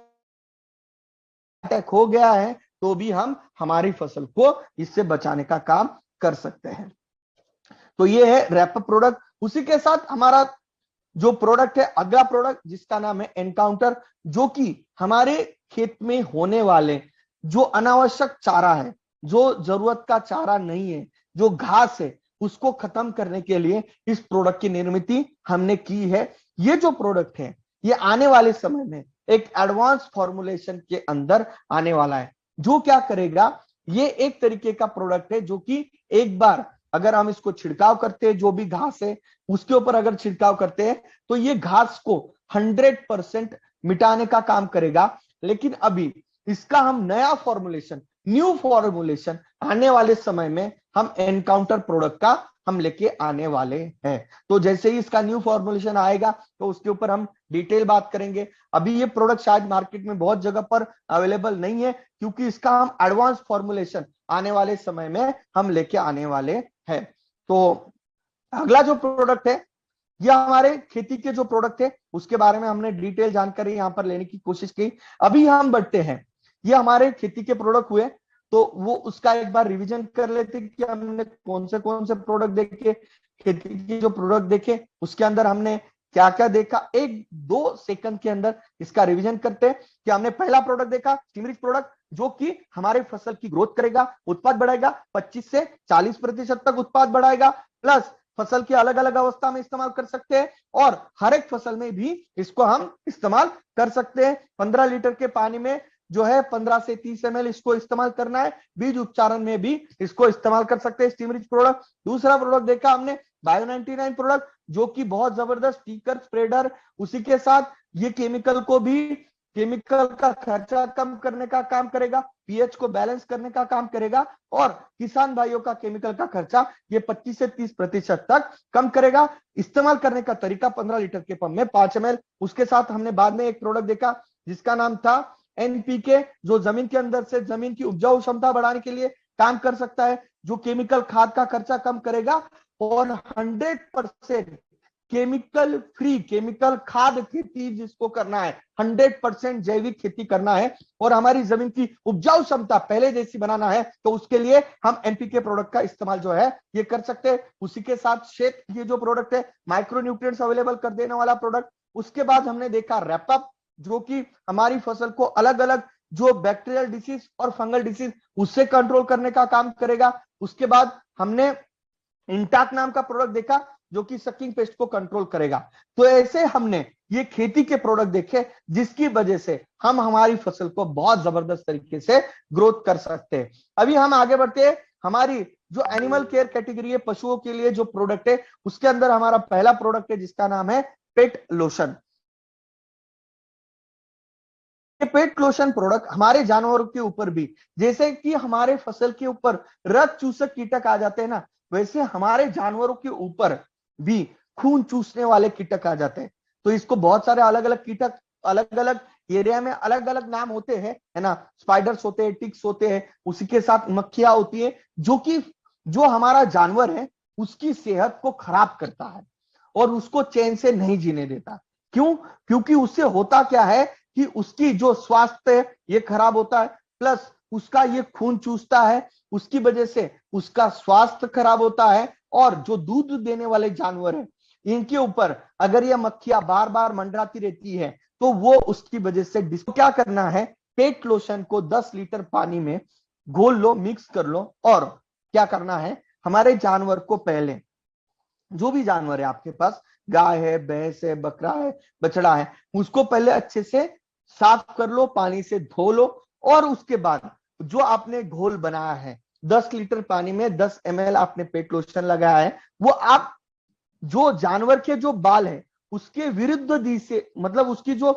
अटैक हो गया है तो भी हम हमारी फसल को इससे बचाने का काम कर सकते हैं। तो ये है रैपअप प्रोडक्ट। उसी के साथ हमारा जो प्रोडक्ट है, अगला प्रोडक्ट जिसका नाम है एनकाउंटर, जो कि हमारे खेत में होने वाले जो अनावश्यक चारा है, जो जरूरत का चारा नहीं है, जो घास है, उसको खत्म करने के लिए इस प्रोडक्ट की निर्मित हमने की है। ये जो प्रोडक्ट है ये आने वाले समय में एक एडवांस फॉर्मुलेशन के अंदर आने वाला है, जो क्या करेगा, ये एक तरीके का प्रोडक्ट है जो कि एक बार अगर हम इसको छिड़काव करते हैं, जो भी घास है उसके ऊपर अगर छिड़काव करते हैं तो ये घास को 100% मिटाने का काम करेगा। लेकिन अभी इसका हम नया फॉर्मुलेशन, न्यू फॉर्मुलेशन आने वाले समय में हम एनकाउंटर प्रोडक्ट का हम लेके आने वाले हैं। तो जैसे ही इसका न्यू फॉर्मुलेशन आएगा तो उसके ऊपर हम डिटेल बात करेंगे। अभी ये प्रोडक्ट शायद मार्केट में बहुत जगह पर अवेलेबल नहीं है, क्योंकि इसका हम एडवांस फॉर्मुलेशन आने वाले समय में हम लेके आने वाले हैं। तो अगला जो प्रोडक्ट है, ये हमारे खेती के जो प्रोडक्ट है उसके बारे में हमने डिटेल जानकारी यहां पर लेने की कोशिश की। अभी हम बढ़ते हैं, ये हमारे खेती के प्रोडक्ट हुए, तो वो उसका एक बार रिवीजन कर लेते कि हमने कौन से प्रोडक्ट देखे, खेती के जो प्रोडक्ट देखे उसके अंदर हमने क्या क्या देखा। 1-2 सेकंड के अंदर इसका रिवीजन करते हैं कि हमने पहला प्रोडक्ट देखा स्टीमरिच प्रोडक्ट, जो कि हमारे फसल की ग्रोथ करेगा, उत्पाद बढ़ाएगा, 25 से 40% तक उत्पाद बढ़ाएगा, प्लस फसल की अलग अलग अवस्था में इस्तेमाल कर सकते हैं और हर एक फसल में भी इसको हम इस्तेमाल कर सकते हैं। 15 लीटर के पानी में जो है 15 से 30 ml इसको इस्तेमाल करना है। बीज उपचारण में भी इसको इस्तेमाल कर सकते हैं स्टीमरिच प्रोडक्ट। दूसरा प्रोडक्ट देखा हमने बायो 99 प्रोडक्ट, जो कि बहुत जबरदस्त टीकर स्प्रेडर, उसी के साथ ये केमिकल का खर्चा कम करने का काम करेगा, पीएच को बैलेंस करने का काम करेगा और किसान भाइयों का केमिकल का खर्चा ये 25 से 30% तक कम करेगा। इस्तेमाल करने का तरीका 15 लीटर के पंप में 5 ml। उसके साथ हमने बाद में एक प्रोडक्ट देखा जिसका नाम था एनपीके, जो जमीन के अंदर से जमीन की उपजाऊ क्षमता बढ़ाने के लिए काम कर सकता है, जो केमिकल खाद का खर्चा कम करेगा और 100% केमिकल फ्री, केमिकल खाद खेती जिसको करना है, 100% जैविक खेती करना है और हमारी जमीन की उपजाऊ क्षमता पहले जैसी बनाना है, तो उसके लिए हम एनपीके प्रोडक्ट का इस्तेमाल जो है ये कर सकते हैं। उसी के साथ शेत, ये जो प्रोडक्ट है माइक्रो न्यूट्रिएंट्स अवेलेबल कर देने वाला प्रोडक्ट। उसके बाद हमने देखा रैपअप, जो कि हमारी फसल को अलग अलग जो बैक्टीरियल डिसीज और फंगल डिसीज उससे कंट्रोल करने का काम करेगा। उसके बाद हमने इंटाक नाम का प्रोडक्ट देखा जो कि सकिंग पेस्ट को कंट्रोल करेगा। तो ऐसे हमने ये खेती के प्रोडक्ट देखे जिसकी वजह से हम हमारी फसल को बहुत जबरदस्त तरीके से ग्रोथ कर सकते हैं। अभी हम आगे बढ़ते हैं, हमारी जो एनिमल केयर कैटेगरी है, पशुओं के लिए जो प्रोडक्ट है, उसके अंदर हमारा पहला प्रोडक्ट है जिसका नाम है पेट लोशन। पेट लोशन प्रोडक्ट हमारे जानवरों के ऊपर भी, जैसे कि हमारे फसल के ऊपर रक्त चूसक कीटक आ जाते हैं ना, वैसे हमारे जानवरों के ऊपर भी खून चूसने वाले कीटक आ जाते हैं। तो इसको बहुत सारे अलग अलग कीटक अलग अलग एरिया में अलग अलग नाम होते हैं, है ना। स्पाइडर्स होते हैं, टिक्स होते हैं, उसी के साथ मक्खियां होती है, जो हमारा जानवर है उसकी सेहत को खराब करता है और उसको चैन से नहीं जीने देता। क्यों? क्योंकि उससे होता क्या है कि उसकी जो स्वास्थ्य है ये खराब होता है, प्लस उसका ये खून चूसता है, उसकी वजह से उसका स्वास्थ्य खराब होता है। और जो दूध देने वाले जानवर हैं इनके ऊपर अगर ये मक्खियां बार बार मंडराती रहती है तो वो उसकी वजह से क्या करना है, पेट लोशन को 10 लीटर पानी में घोल लो, मिक्स कर लो और क्या करना है, हमारे जानवर को पहले, जो भी जानवर है आपके पास, गाय है, भैंस है, बकरा है, बछड़ा है, उसको पहले अच्छे से साफ कर लो, पानी से धो लो और उसके बाद जो आपने घोल बनाया है 10 लीटर पानी में 10 ml आपने पेट लोशन लगाया है, वो आप जो जानवर के जो बाल है उसके विरुद्ध दिशा, मतलब उसकी जो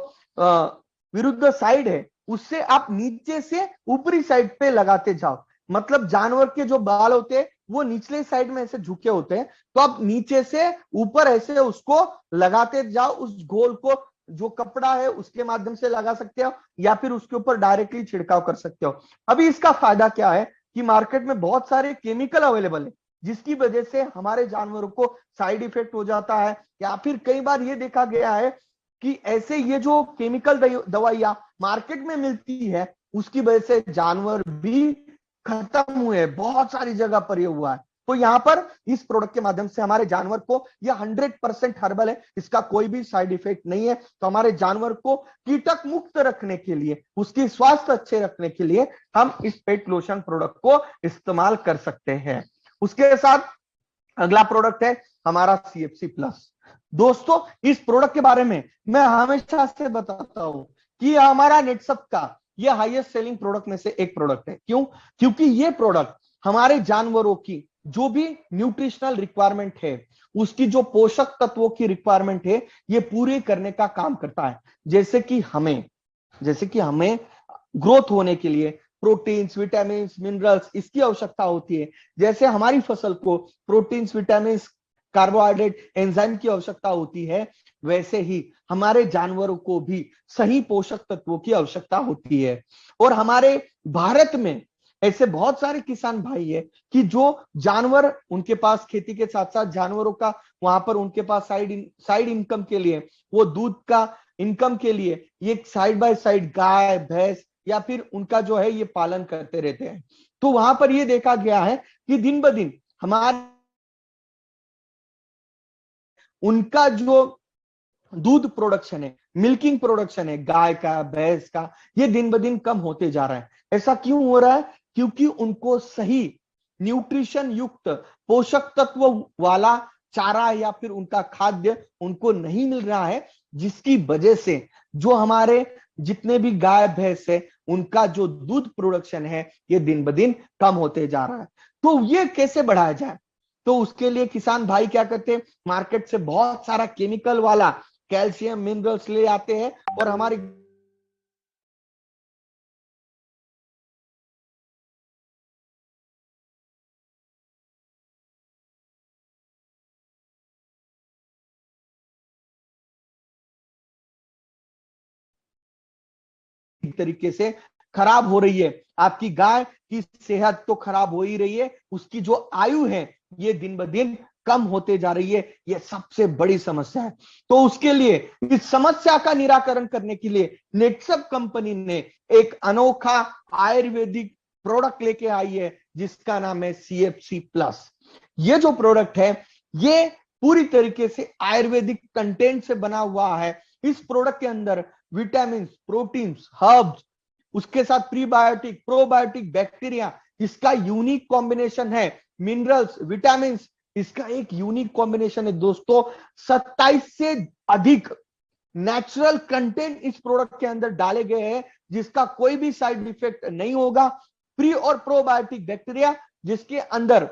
विरुद्ध साइड है उससे आप नीचे से ऊपरी साइड पे लगाते जाओ। मतलब जानवर के जो बाल होते हैं वो निचले साइड में ऐसे झुके होते हैं, तो आप नीचे से ऊपर ऐसे उसको लगाते जाओ। उस घोल को जो कपड़ा है उसके माध्यम से लगा सकते हो या फिर उसके ऊपर डायरेक्टली छिड़काव कर सकते हो। अभी इसका फायदा क्या है कि मार्केट में बहुत सारे केमिकल अवेलेबल है जिसकी वजह से हमारे जानवरों को साइड इफेक्ट हो जाता है, या फिर कई बार ये देखा गया है कि ऐसे ये जो केमिकल दवाइयां मार्केट में मिलती है उसकी वजह से जानवर भी खत्म हुए, बहुत सारी जगह पर ये हुआ है। तो यहाँ पर इस प्रोडक्ट के माध्यम से हमारे जानवर को, यह 100% हर्बल है, इसका कोई भी साइड इफेक्ट नहीं है। तो हमारे जानवर को कीटक मुक्त रखने के लिए, उसकी स्वास्थ्य अच्छे रखने के लिए हम इस पेट लोशन प्रोडक्ट को इस्तेमाल कर सकते हैं। उसके साथ अगला प्रोडक्ट है हमारा सीएफसी प्लस। दोस्तों इस प्रोडक्ट के बारे में मैं हमेशा से बताता हूं कि हमारा नेटसप का यह हाईएस्ट सेलिंग प्रोडक्ट में से एक प्रोडक्ट है। क्यों? क्योंकि ये प्रोडक्ट हमारे जानवरों की जो भी न्यूट्रिशनल रिक्वायरमेंट है, उसकी जो पोषक तत्वों की रिक्वायरमेंट है, ये पूरी करने का काम करता है। जैसे कि हमें ग्रोथ होने के लिए, प्रोटीन्स, विटामिन, मिनरल्स इसकी आवश्यकता होती है। जैसे हमारी फसल को प्रोटीन्स, विटामिन, कार्बोहाइड्रेट, एंजाइम की आवश्यकता होती है, वैसे ही हमारे जानवरों को भी सही पोषक तत्वों की आवश्यकता होती है। और हमारे भारत में ऐसे बहुत सारे किसान भाई है कि जो जानवर, उनके पास खेती के साथ साथ जानवरों का वहां पर उनके पास साइड इनकम के लिए, वो दूध का इनकम के लिए ये साइड बाय साइड गाय, भैंस या फिर उनका जो है ये पालन करते रहते हैं। तो वहां पर ये देखा गया है कि दिन ब दिन हमारे उनका जो दूध प्रोडक्शन है, मिल्किंग प्रोडक्शन है गाय का, भैंस का, ये दिन ब दिन कम होते जा रहा है। ऐसा क्यों हो रहा है? क्योंकि उनको सही न्यूट्रिशन युक्त पोषक तत्व वाला चारा या फिर उनका खाद्य उनको नहीं मिल रहा है, जिसकी वजह से जो हमारे जितने भी गाय भैंस है उनका जो दूध प्रोडक्शन है ये दिन ब दिन कम होते जा रहा है। तो ये कैसे बढ़ाया जाए? तो उसके लिए किसान भाई क्या करते हैं, मार्केट से बहुत सारा केमिकल वाला कैल्शियम, मिनरल्स ले आते हैं और हमारी तरीके से खराब हो रही है। आपकी गाय की सेहत तो खराब हो ही रही है, उसकी जो आयु है ये दिन ब दिन कम होते जा रही है। ये सबसे बड़ी समस्या है। तो उसके लिए, इस समस्या का निराकरण करने के लिए नेटसप कंपनी ने एक अनोखा आयुर्वेदिक प्रोडक्ट लेके आई है जिसका नाम है CFC प्लस। ये जो प्रोडक्ट है ये पूरी तरीके से आयुर्वेदिक कंटेंट से बना हुआ है। इस प्रोडक्ट के अंदर विटामिन, प्रोटीन्स, हर्ब्स, उसके साथ प्रीबायोटिक, प्रोबायोटिक बैक्टीरिया, इसका यूनिक कॉम्बिनेशन है। मिनरल्स, विटामिन, इसका एक यूनिक कॉम्बिनेशन है दोस्तों। 27 से अधिक नेचुरल कंटेंट इस प्रोडक्ट के अंदर डाले गए हैं जिसका कोई भी साइड इफेक्ट नहीं होगा। प्री और प्रोबायोटिक बैक्टीरिया जिसके अंदर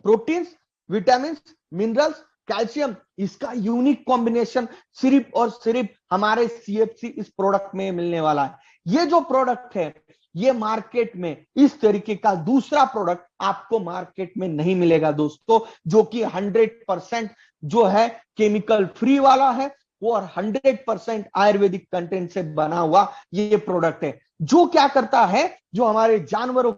प्रोटीन्स, विटामिन, मिनरल्स, कैल्शियम, इसका यूनिक कॉम्बिनेशन सिर्फ और सिर्फ हमारे CFC इस प्रोडक्ट में मिलने वाला है। ये जो प्रोडक्ट है ये मार्केट में इस तरीके का दूसरा प्रोडक्ट आपको मार्केट में नहीं मिलेगा दोस्तों, जो कि 100% जो है केमिकल फ्री वाला है और 100% आयुर्वेदिक कंटेंट से बना हुआ ये प्रोडक्ट है, जो क्या करता है, जो हमारे जानवरों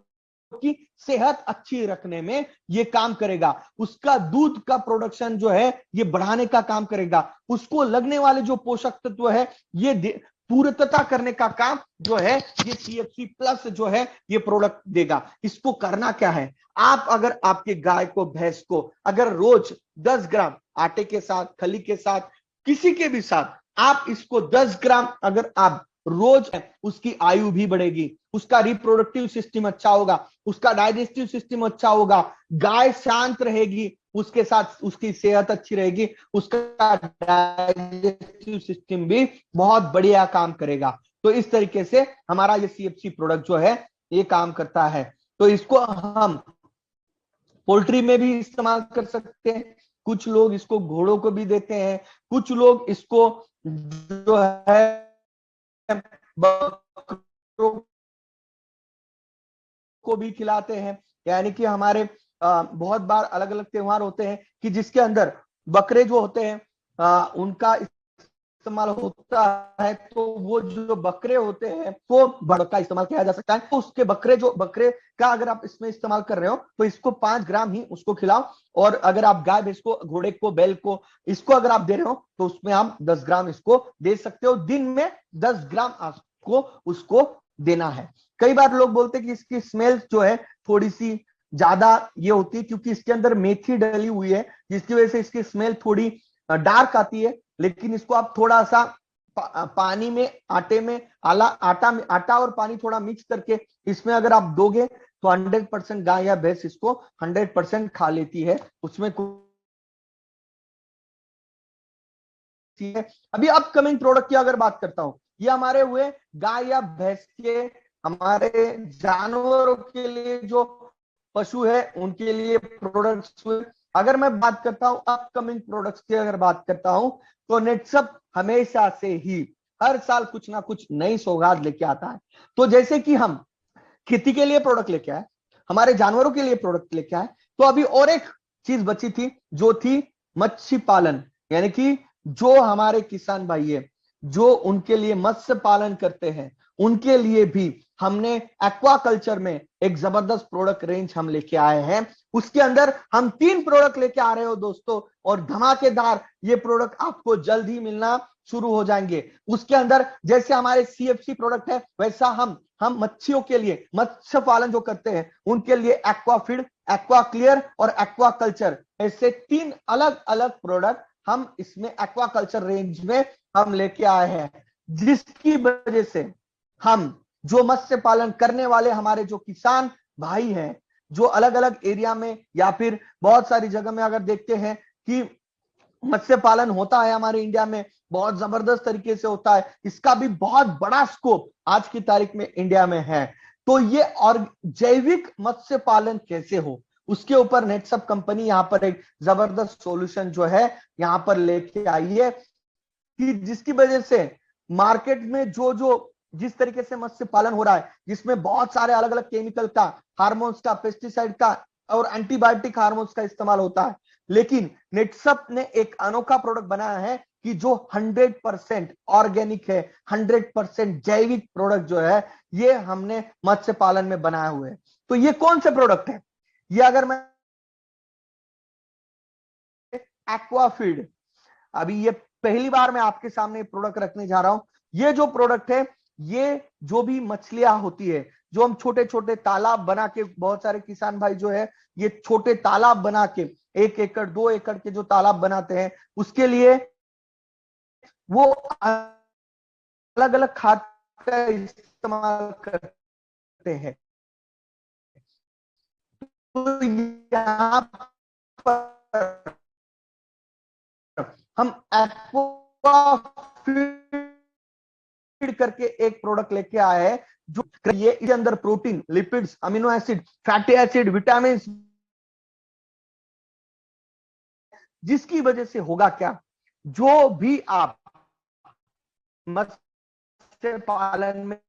की सेहत अच्छी रखने में ये काम करेगा। उसका दूध का प्रोडक्शन जो है ये बढ़ाने का काम करेगा। उसको लगने वाले जो पोषक तत्व है ये पूर्तता करने का काम जो है ये CFC प्लस जो है ये प्रोडक्ट देगा। इसको करना क्या है, आप अगर आपके गाय को, भैंस को अगर रोज 10 ग्राम आटे के साथ, खली के साथ, किसी के भी साथ आप इसको 10 ग्राम अगर आप रोज, उसकी आयु भी बढ़ेगी, उसका रिप्रोडक्टिव सिस्टम अच्छा होगा, उसका डाइजेस्टिव सिस्टम अच्छा होगा, गाय शांत रहेगी, उसके साथ उसकी सेहत अच्छी रहेगी, उसका डाइजेस्टिव सिस्टम भी बहुत बढ़िया काम करेगा। तो इस तरीके से हमारा ये CFC प्रोडक्ट जो है ये काम करता है। तो इसको हम पोल्ट्री में भी इस्तेमाल कर सकते हैं, कुछ लोग इसको घोड़ों को भी देते हैं, कुछ लोग इसको जो है बकरों को भी खिलाते हैं। यानी कि हमारे बहुत बार अलग अलग त्योहार होते हैं कि जिसके अंदर बकरे जो होते हैं उनका इस्तेमाल होता है, तो वो जो बकरे होते हैं वो बड़ का इस्तेमाल किया जा सकता है। तो उसके बकरे का अगर आप इसमें इस्तेमाल कर रहे हो तो इसको 5 ग्राम ही उसको खिलाओ। और अगर आप गाय, भैंस को, घोड़े को, बैल को इसको अगर आप दे रहे हो तो उसमें आप 10 ग्राम इसको दे सकते हो। दिन में 10 ग्राम आपको उसको देना है। कई बार लोग बोलते हैं कि इसकी स्मेल जो है थोड़ी सी ज्यादा ये होती है क्योंकि इसके अंदर मेथी डली हुई है, जिसकी वजह से इसकी स्मेल थोड़ी डार्क आती है। लेकिन इसको आप थोड़ा सा पानी में, आटे में, आटा और पानी थोड़ा मिक्स करके इसमें अगर आप दोगे तो 100% गाय या भैंस इसको 100% खा लेती है, उसमें अभी अपकमिंग प्रोडक्ट की अगर बात करता हूं, ये हमारे हुए गाय या भैंस के, हमारे जानवरों के लिए जो पशु है उनके लिए प्रोडक्ट्स हुए। अगर मैं बात करता हूं अपकमिंग प्रोडक्ट्स की अगर बात करता हूं तो नेटसप हमेशा से ही हर साल कुछ ना कुछ नई सौगात लेके आता है। तो जैसे कि हम खेती के लिए प्रोडक्ट लेके आए, हमारे जानवरों के लिए प्रोडक्ट लेके आए। तो अभी और एक चीज बची थी, जो थी मत्स्य पालन, यानी कि जो हमारे किसान भाई है, जो उनके लिए मत्स्य पालन करते हैं, उनके लिए भी हमने एक्वाकल्चर में एक जबरदस्त प्रोडक्ट रेंज हम लेके आए हैं। उसके अंदर हम 3 प्रोडक्ट लेके आ रहे हो दोस्तों, और धमाकेदार ये प्रोडक्ट आपको जल्द ही मिलना शुरू हो जाएंगे। उसके अंदर जैसे हमारे सीएफसी प्रोडक्ट है, वैसा हम मच्छियों के लिए, मत्स्य पालन जो करते हैं उनके लिए एक्वाफीड, एक्वा क्लियर और एक्वाकल्चर, ऐसे 3 अलग अलग प्रोडक्ट हम इसमें एक्वाकल्चर रेंज में हम लेके आए हैं, जिसकी वजह से हम जो मत्स्य पालन करने वाले हमारे जो किसान भाई हैं, जो अलग अलग एरिया में या फिर बहुत सारी जगह में अगर देखते हैं कि मत्स्य पालन होता है हमारे इंडिया में, बहुत जबरदस्त तरीके से होता है, इसका भी बहुत बड़ा स्कोप आज की तारीख में इंडिया में है। तो ये और जैविक मत्स्य पालन कैसे हो, उसके ऊपर नेटसप कंपनी यहाँ पर एक जबरदस्त सॉल्यूशन जो है यहाँ पर लेके आई है, कि जिसकी वजह से मार्केट में जिस तरीके से मत्स्य पालन हो रहा है, जिसमें बहुत सारे अलग अलग केमिकल का, हार्मोन्स का, पेस्टिसाइड का और एंटीबायोटिक हार्मोन्स का इस्तेमाल होता है, लेकिन नेटसप ने एक अनोखा प्रोडक्ट बनाया है कि जो 100% ऑर्गेनिक है, 100% जैविक प्रोडक्ट जो है ये हमने मत्स्य पालन में बनाए हुए हैं। तो ये कौन से प्रोडक्ट है? ये अगर मैं एक्वाफीड, अभी ये पहली बार मैं आपके सामने प्रोडक्ट रखने जा रहा हूं। ये जो प्रोडक्ट है, ये जो भी मछलियां होती है, जो हम छोटे छोटे तालाब बना के, बहुत सारे किसान भाई जो है ये छोटे तालाब बना के 1 एकड़ 2 एकड़ के जो तालाब बनाते हैं, उसके लिए वो अलग अलग खाद का इस्तेमाल करते हैं। तो यहाँ पर हम एक्वा फीड करके एक प्रोडक्ट लेके आए हैं, जो ये इसके अंदर protein, lipids, amino acid, fatty acid, vitamin, जिसकी वजह से होगा क्या, जो भी आप मत्स्य पालन में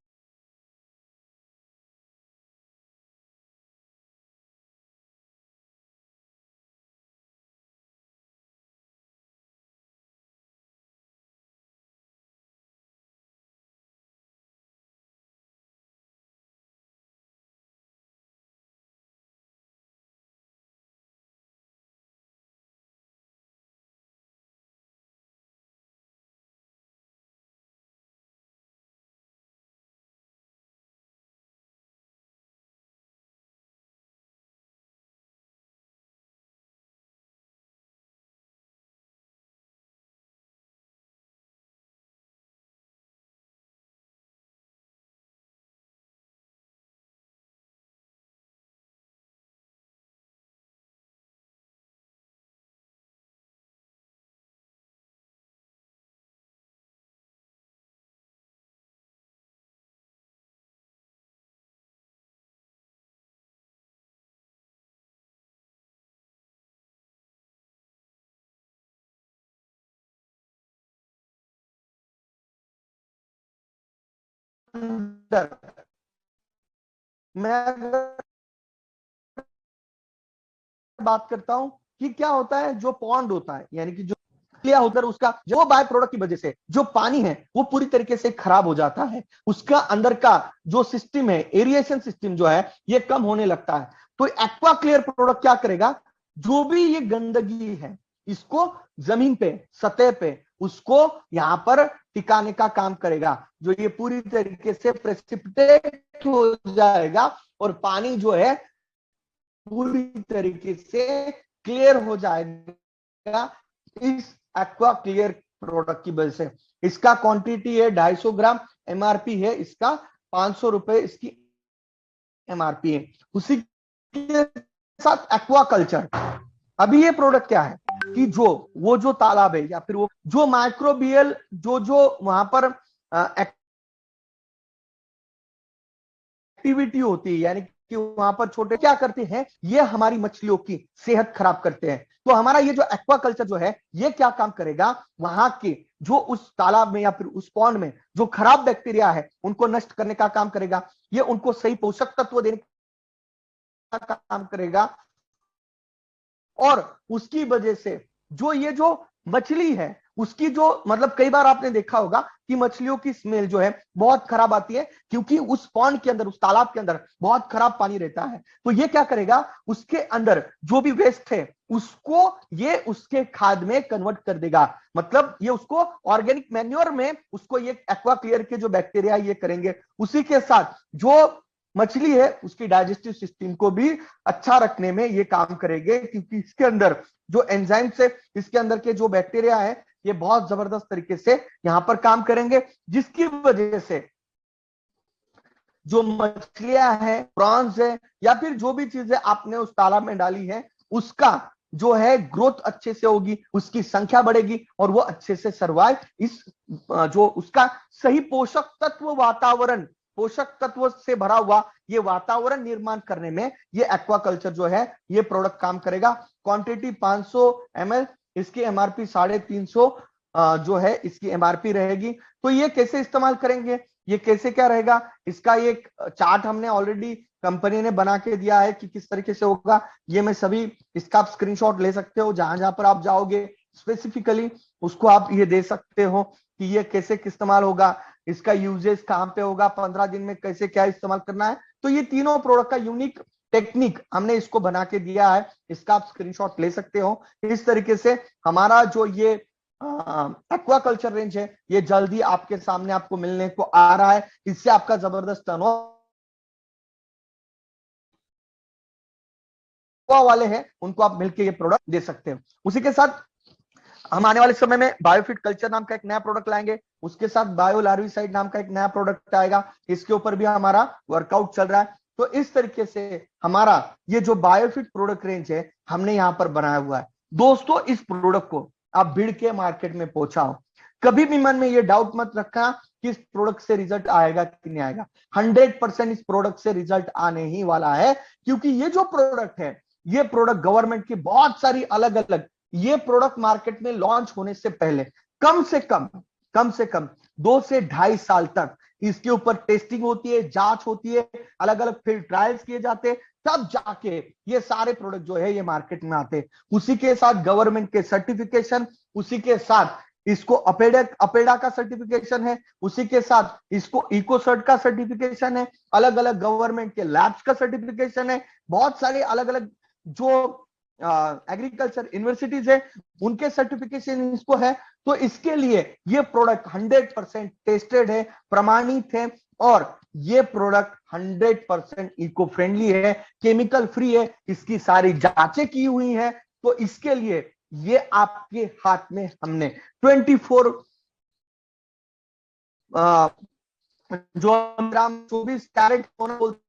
अंदर, मैं अगर बात करता हूं कि क्या होता है, जो पॉन्ड होता है, यानी कि जो क्लियर होकर उसका जो बाय प्रोडक्ट की वजह से जो पानी है वो पूरी तरीके से खराब हो जाता है, उसका अंदर का जो सिस्टम है, एरिएशन सिस्टम जो है, ये कम होने लगता है। तो एक्वा क्लियर प्रोडक्ट क्या करेगा, जो भी ये गंदगी है इसको जमीन पे, सतह पे, उसको यहां पर टिकाने का काम करेगा, जो ये पूरी तरीके से प्रेसिपिटेट हो जाएगा और पानी जो है पूरी तरीके से क्लियर हो जाएगा इस एक्वा क्लियर प्रोडक्ट की वजह से। इसका क्वांटिटी है 250 ग्राम, एमआरपी है इसका 500 रुपए, इसकी एमआरपी है। उसी के साथ एक्वा कल्चर, अभी ये प्रोडक्ट क्या है कि जो तालाब है या फिर वो जो माइक्रोबियल जो वहां पर एक्टिविटी होती है, यानी कि वहां पर छोटे क्या करते हैं, ये हमारी मछलियों की सेहत खराब करते हैं। तो हमारा ये जो एक्वाकल्चर जो है, ये क्या काम करेगा, वहां के जो उस तालाब में या फिर उस पॉन्ड में जो खराब बैक्टीरिया है उनको नष्ट करने का काम करेगा, ये उनको सही पोषक तत्व देने का काम करेगा। और उसकी वजह से जो मछली है उसकी जो मतलब कई बार आपने देखा होगा कि मछलियों की स्मेल जो है बहुत खराब आती है, क्योंकि उस पॉन्ड के अंदर, उस तालाब के अंदर बहुत खराब पानी रहता है। तो ये क्या करेगा, उसके अंदर जो भी वेस्ट है उसको ये उसके खाद में कन्वर्ट कर देगा। मतलब ये उसको ऑर्गेनिक मैन्योर में उसको ये एक्वा क्लियर के जो बैक्टीरिया ये करेंगे। उसी के साथ जो मछली है उसकी डाइजेस्टिव सिस्टम को भी अच्छा रखने में ये काम करेंगे, क्योंकि इसके अंदर जो एंजाइम्स है, इसके अंदर के जो बैक्टीरिया है, ये बहुत जबरदस्त तरीके से यहां पर काम करेंगे, जिसकी वजह से जो मछलियां हैं, प्रॉन्स है, या फिर जो भी चीजें आपने उस तालाब में डाली है, उसका जो है ग्रोथ अच्छे से होगी, उसकी संख्या बढ़ेगी और वो अच्छे से सर्वाइव इस जो उसका सही पोषक तत्व वातावरण, पोषक तत्व से भरा हुआ ये वातावरण निर्माण करने में ये एक्वाकल्चर जो है ये प्रोडक्ट काम करेगा। क्वांटिटी 500 ml, इसकी एमआरपी 350 जो है इसकी एमआरपी रहेगी। तो ये कैसे इस्तेमाल करेंगे, ये कैसे क्या रहेगा, इसका एक चार्ट हमने ऑलरेडी कंपनी ने बना के दिया है कि किस तरीके से होगा। ये मैं सभी इसका आप स्क्रीनशॉट ले सकते हो, जहां जहां पर आप जाओगे स्पेसिफिकली उसको आप ये दे सकते हो कि ये कैसे इस्तेमाल होगा, इसका यूजेस कहां पे होगा, 15 दिन में कैसे क्या इस्तेमाल करना है। तो ये तीनों प्रोडक्ट का यूनिक टेक्निक हमने इसको बना के दिया है, इसका आप स्क्रीनशॉट ले सकते हो। इस तरीके से हमारा जो ये एक्वाकल्चर रेंज है ये जल्दी आपके सामने आपको मिलने को आ रहा है। इससे आपका जबरदस्त टर्नओवर वाले हैं उनको आप मिलकर ये प्रोडक्ट दे सकते हो। उसी के साथ हम आने वाले समय में बायोफिट कल्चर नाम का एक नया प्रोडक्ट लाएंगे, उसके साथ बायो लार्विसाइड नाम का एक नया प्रोडक्ट आएगा, इसके ऊपर भी हमारा वर्कआउट चल रहा है। तो इस तरीके से हमारा ये जो बायोफिट प्रोडक्ट रेंज है हमने यहां पर बनाया हुआ है। दोस्तों इस प्रोडक्ट को आप भीड़ के मार्केट में पहुंचाओ, कभी भी मन में ये डाउट मत रखना कि इस प्रोडक्ट से रिजल्ट आएगा कि नहीं आएगा। 100% इस प्रोडक्ट से रिजल्ट आने ही वाला है, क्योंकि ये जो प्रोडक्ट है ये प्रोडक्ट गवर्नमेंट की बहुत सारी अलग अलग, ये प्रोडक्ट मार्केट में लॉन्च होने से पहले कम से कम 2 से 2.5 साल तक इसके ऊपर टेस्टिंग होती है, जांच होती है, अलग अलग फील्ड ट्रायल्स किए जाते हैं, तब जाके ये सारे प्रोडक्ट जो है ये मार्केट में आते हैं। उसी के साथ गवर्नमेंट के सर्टिफिकेशन, उसी के साथ इसको अपेडा का सर्टिफिकेशन है, उसी के साथ इसको इकोसर्ट का सर्टिफिकेशन है, अलग अलग गवर्नमेंट के लैब्स का सर्टिफिकेशन है, बहुत सारे अलग अलग जो एग्रीकल्चर यूनिवर्सिटीज है उनके सर्टिफिकेशन इसको है। तो इसके लिए ये प्रोडक्ट 100% टेस्टेड है, प्रमाणित है, और ये प्रोडक्ट 100% इको फ्रेंडली है, केमिकल फ्री है, इसकी सारी जांचें की हुई है। तो इसके लिए ये आपके हाथ में हमने 24 जो ग्राम 24 कैरेट सोना बोलते,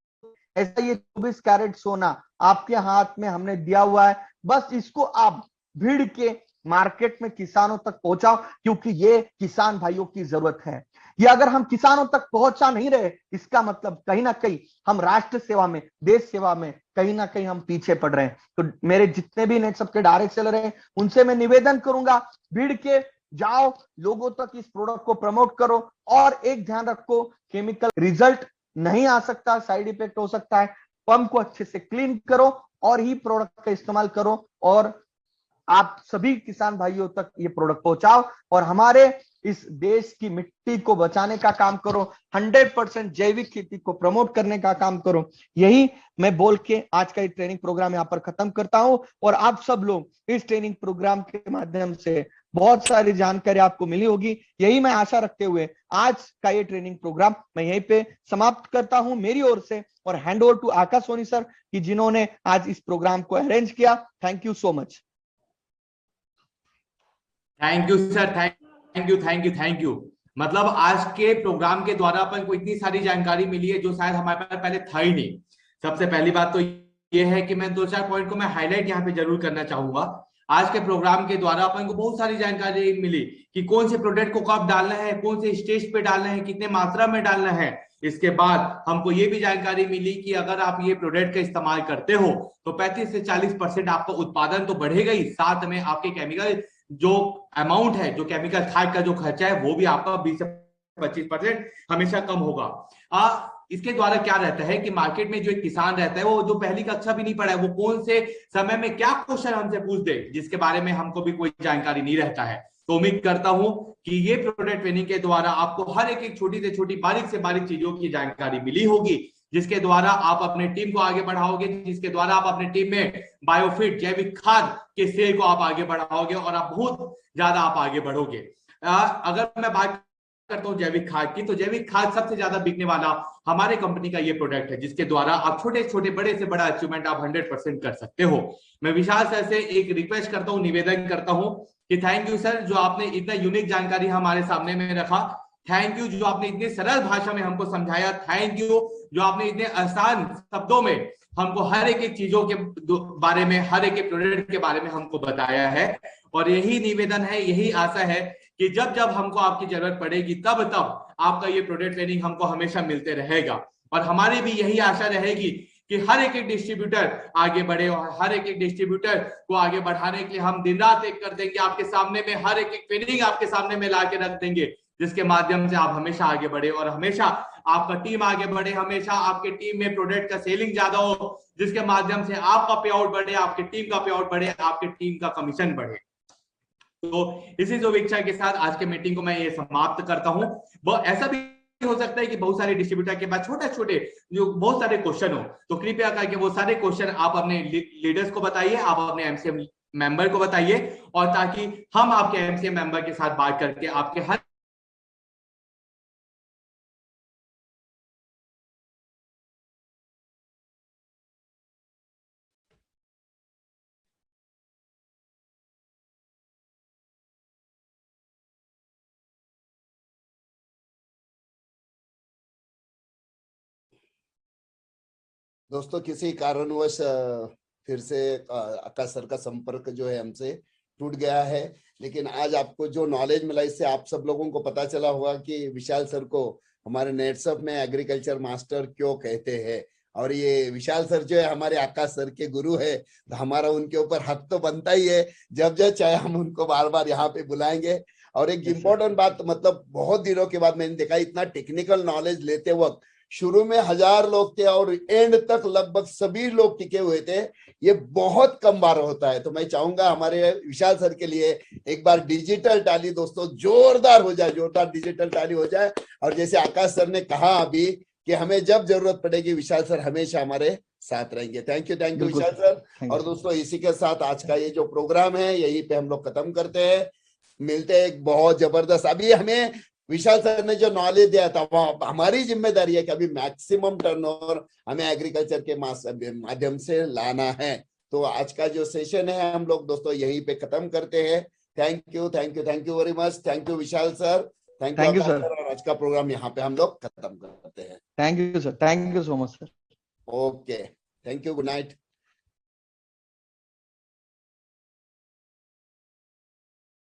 ऐसा ये 24 कैरेट सोना आपके हाथ में हमने दिया हुआ है। बस इसको आप भीड़ के मार्केट में किसानों तक पहुंचाओ, क्योंकि ये किसान भाइयों की जरूरत है। ये अगर हम किसानों तक पहुंचा नहीं रहे, इसका मतलब कहीं ना कहीं हम राष्ट्र सेवा में, देश सेवा में कहीं ना कहीं हम पीछे पड़ रहे हैं। तो मेरे जितने भी नेट सबके डायरेक्ट सेलर हैं उनसे मैं निवेदन करूंगा, भीड़ के जाओ, लोगों तक इस प्रोडक्ट को प्रमोट करो। और एक ध्यान रखो, केमिकल रिजल्ट नहीं आ सकता, साइड इफेक्ट हो सकता है। पंप को अच्छे से क्लीन करो और ही प्रोडक्ट का इस्तेमाल करो, और आप सभी किसान भाइयों तक ये प्रोडक्ट पहुंचाओ और हमारे इस देश की मिट्टी को बचाने का काम करो, 100% जैविक खेती को प्रमोट करने का काम करो। यही मैं बोल के आज का ये ट्रेनिंग प्रोग्राम यहाँ पर खत्म करता हूं। और आप सब लोग इस ट्रेनिंग प्रोग्राम के माध्यम से बहुत सारी जानकारी आपको मिली होगी, यही मैं आशा रखते हुए आज का ये ट्रेनिंग प्रोग्राम मैं यहीं पे समाप्त करता हूं मेरी ओर से, और hand over to Aakash Soni sir कि जिन्होंने आज इस प्रोग्राम को अरेंज किया। Thank you so much. Thank you sir, thank you. मतलब आज के प्रोग्राम के द्वारा अपन को इतनी सारी जानकारी मिली है जो शायद हमारे पास पहले था ही नहीं। सबसे पहली बात तो ये है कि मैं 2-4 पॉइंट को मैं हाईलाइट यहाँ पे जरूर करना चाहूंगा। आज के प्रोग्राम के द्वारा अपन को बहुत सारी जानकारी मिली कि कौन से प्रोडक्ट को कब डालना है, कौन से स्टेज पे डालना है, कितने मात्रा में डालना है। इसके बाद हमको ये भी जानकारी मिली कि अगर आप ये प्रोडक्ट का इस्तेमाल करते हो तो 35 से 40% आपका उत्पादन तो बढ़ेगा ही, साथ में आपके केमिकल जो अमाउंट है, जो केमिकल खाद का जो खर्चा है, वो भी आपका 20 से 25% हमेशा कम होगा। इसके द्वारा क्या रहता है कि मार्केट में जो एक किसान रहता है, वो जो पहली कक्षा भी नहीं पढ़ा है, वो कौन से समय में क्या क्वेश्चन हमसे पूछ दे, जिसके बारे में हमको भी कोई जानकारी नहीं रहता है। तो उम्मीद करता हूं कि ये प्रोडक्ट ट्रेनिंग के द्वारा आपको हर एक छोटी से छोटी, बारीक से बारीक चीजों की जानकारी मिली होगी, जिसके द्वारा आप अपने टीम को आगे बढ़ाओगे, जिसके द्वारा आप अपने टीम में बायोफिट जैविक खाद के सेल को आप आगे बढ़ाओगे और आप बहुत ज्यादा आप आगे बढ़ोगे। अगर मैं बात करता हूं जैविक खाद की, तो जैविक खाद सबसे ज्यादा बिकने वाला हमारे कंपनी का ये प्रोडक्ट है, जिसके द्वारा आप छोटे छोटे बड़े से बड़ा अचीवमेंट आप 100% कर सकते हो। मैं विशाल सर से एक रिक्वेस्ट करता हूं, निवेदन करता हूं कि थैंक यू सर, जो आपने इतना यूनिक जानकारी हमारे सामने में रखा। थैंक यू जो आपने इतनी सरल भाषा में हमको समझाया। थैंक यू जो आपने इतने आसान शब्दों में हमको हर एक चीजों के बारे में, हर एक प्रोडक्ट के बारे में हमको बताया है। और यही निवेदन है, यही आशा है कि जब जब हमको आपकी जरूरत पड़ेगी, तब तब आपका ये प्रोडक्ट ट्रेनिंग हमको हमेशा मिलते रहेगा। और हमारी भी यही आशा रहेगी कि हर एक डिस्ट्रीब्यूटर आगे बढ़े, और हर एक डिस्ट्रीब्यूटर को आगे बढ़ाने के लिए हम दिन रात एक कर देंगे, आपके सामने में हर एक ट्रेनिंग आपके सामने में ला के रख देंगे, जिसके माध्यम से आप हमेशा आगे बढ़े और हमेशा आपका टीम आगे बढ़े, हमेशा आपके टीम में प्रोडक्ट का सेलिंग ज्यादा हो, जिसके माध्यम से आपका पे आउट बढ़े, आपकी टीम का पे आउट बढ़े, आपकी टीम का कमीशन बढ़े। तो इसी शुभेच्छा के साथ आज के मीटिंग को मैं ये समाप्त करता हूं। वो ऐसा भी हो सकता है कि बहुत सारे डिस्ट्रीब्यूटर के पास छोटे छोटे जो बहुत सारे क्वेश्चन हो, तो कृपया करके वो सारे क्वेश्चन आप अपने लीडर्स को बताइए, आप अपने एमसीएम मेंबर को बताइए, और ताकि हम आपके एमसीएम मेंबर के साथ बात करके आपके हर दोस्तों किसी कारणवश फिर से आकाश सर का संपर्क जो है हमसे टूट गया है, लेकिन आज आपको जो नॉलेज मिला, इससे आप सब लोगों को पता चला होगा कि विशाल सर को हमारे नेट्सअप में एग्रीकल्चर मास्टर क्यों कहते हैं। और ये विशाल सर जो है हमारे आकाश सर के गुरु है, तो हमारा उनके ऊपर हक तो बनता ही है, जब जब चाहे हम उनको बार बार यहाँ पे बुलाएंगे। और एक इम्पोर्टेंट बात, मतलब बहुत दिनों के बाद मैंने देखा इतना टेक्निकल नॉलेज लेते वक्त, शुरू में 1000 लोग थे और एंड तक लगभग सभी लोग टिके हुए थे, ये बहुत कम बार होता है। तो मैं चाहूंगा हमारे विशाल सर के लिए एक बार डिजिटल ताली दोस्तों जोरदार हो जाए, जोरदार डिजिटल ताली हो जाए। और जैसे आकाश सर ने कहा अभी कि हमें जब जरूरत पड़ेगी विशाल सर हमेशा हमारे साथ रहेंगे। Thank you Vishal sir. और दोस्तों इसी के साथ आज का ये जो प्रोग्राम है यहीं पे हम लोग खत्म करते हैं। मिलते हैं एक बहुत जबरदस्त, अभी हमें विशाल सर ने जो नॉलेज दिया था वो हमारी जिम्मेदारी है कि अभी मैक्सिमम टर्नओवर हमें एग्रीकल्चर के माध्यम से लाना है। तो आज का जो सेशन है हम लोग दोस्तों यहीं पे खत्म करते हैं। Thank you very much. Thank you Vishal sir, thank you sir. और आज का प्रोग्राम यहाँ पे हम लोग खत्म करते हैं। Thank you sir, thank you so much sir. Okay, thank you, good night.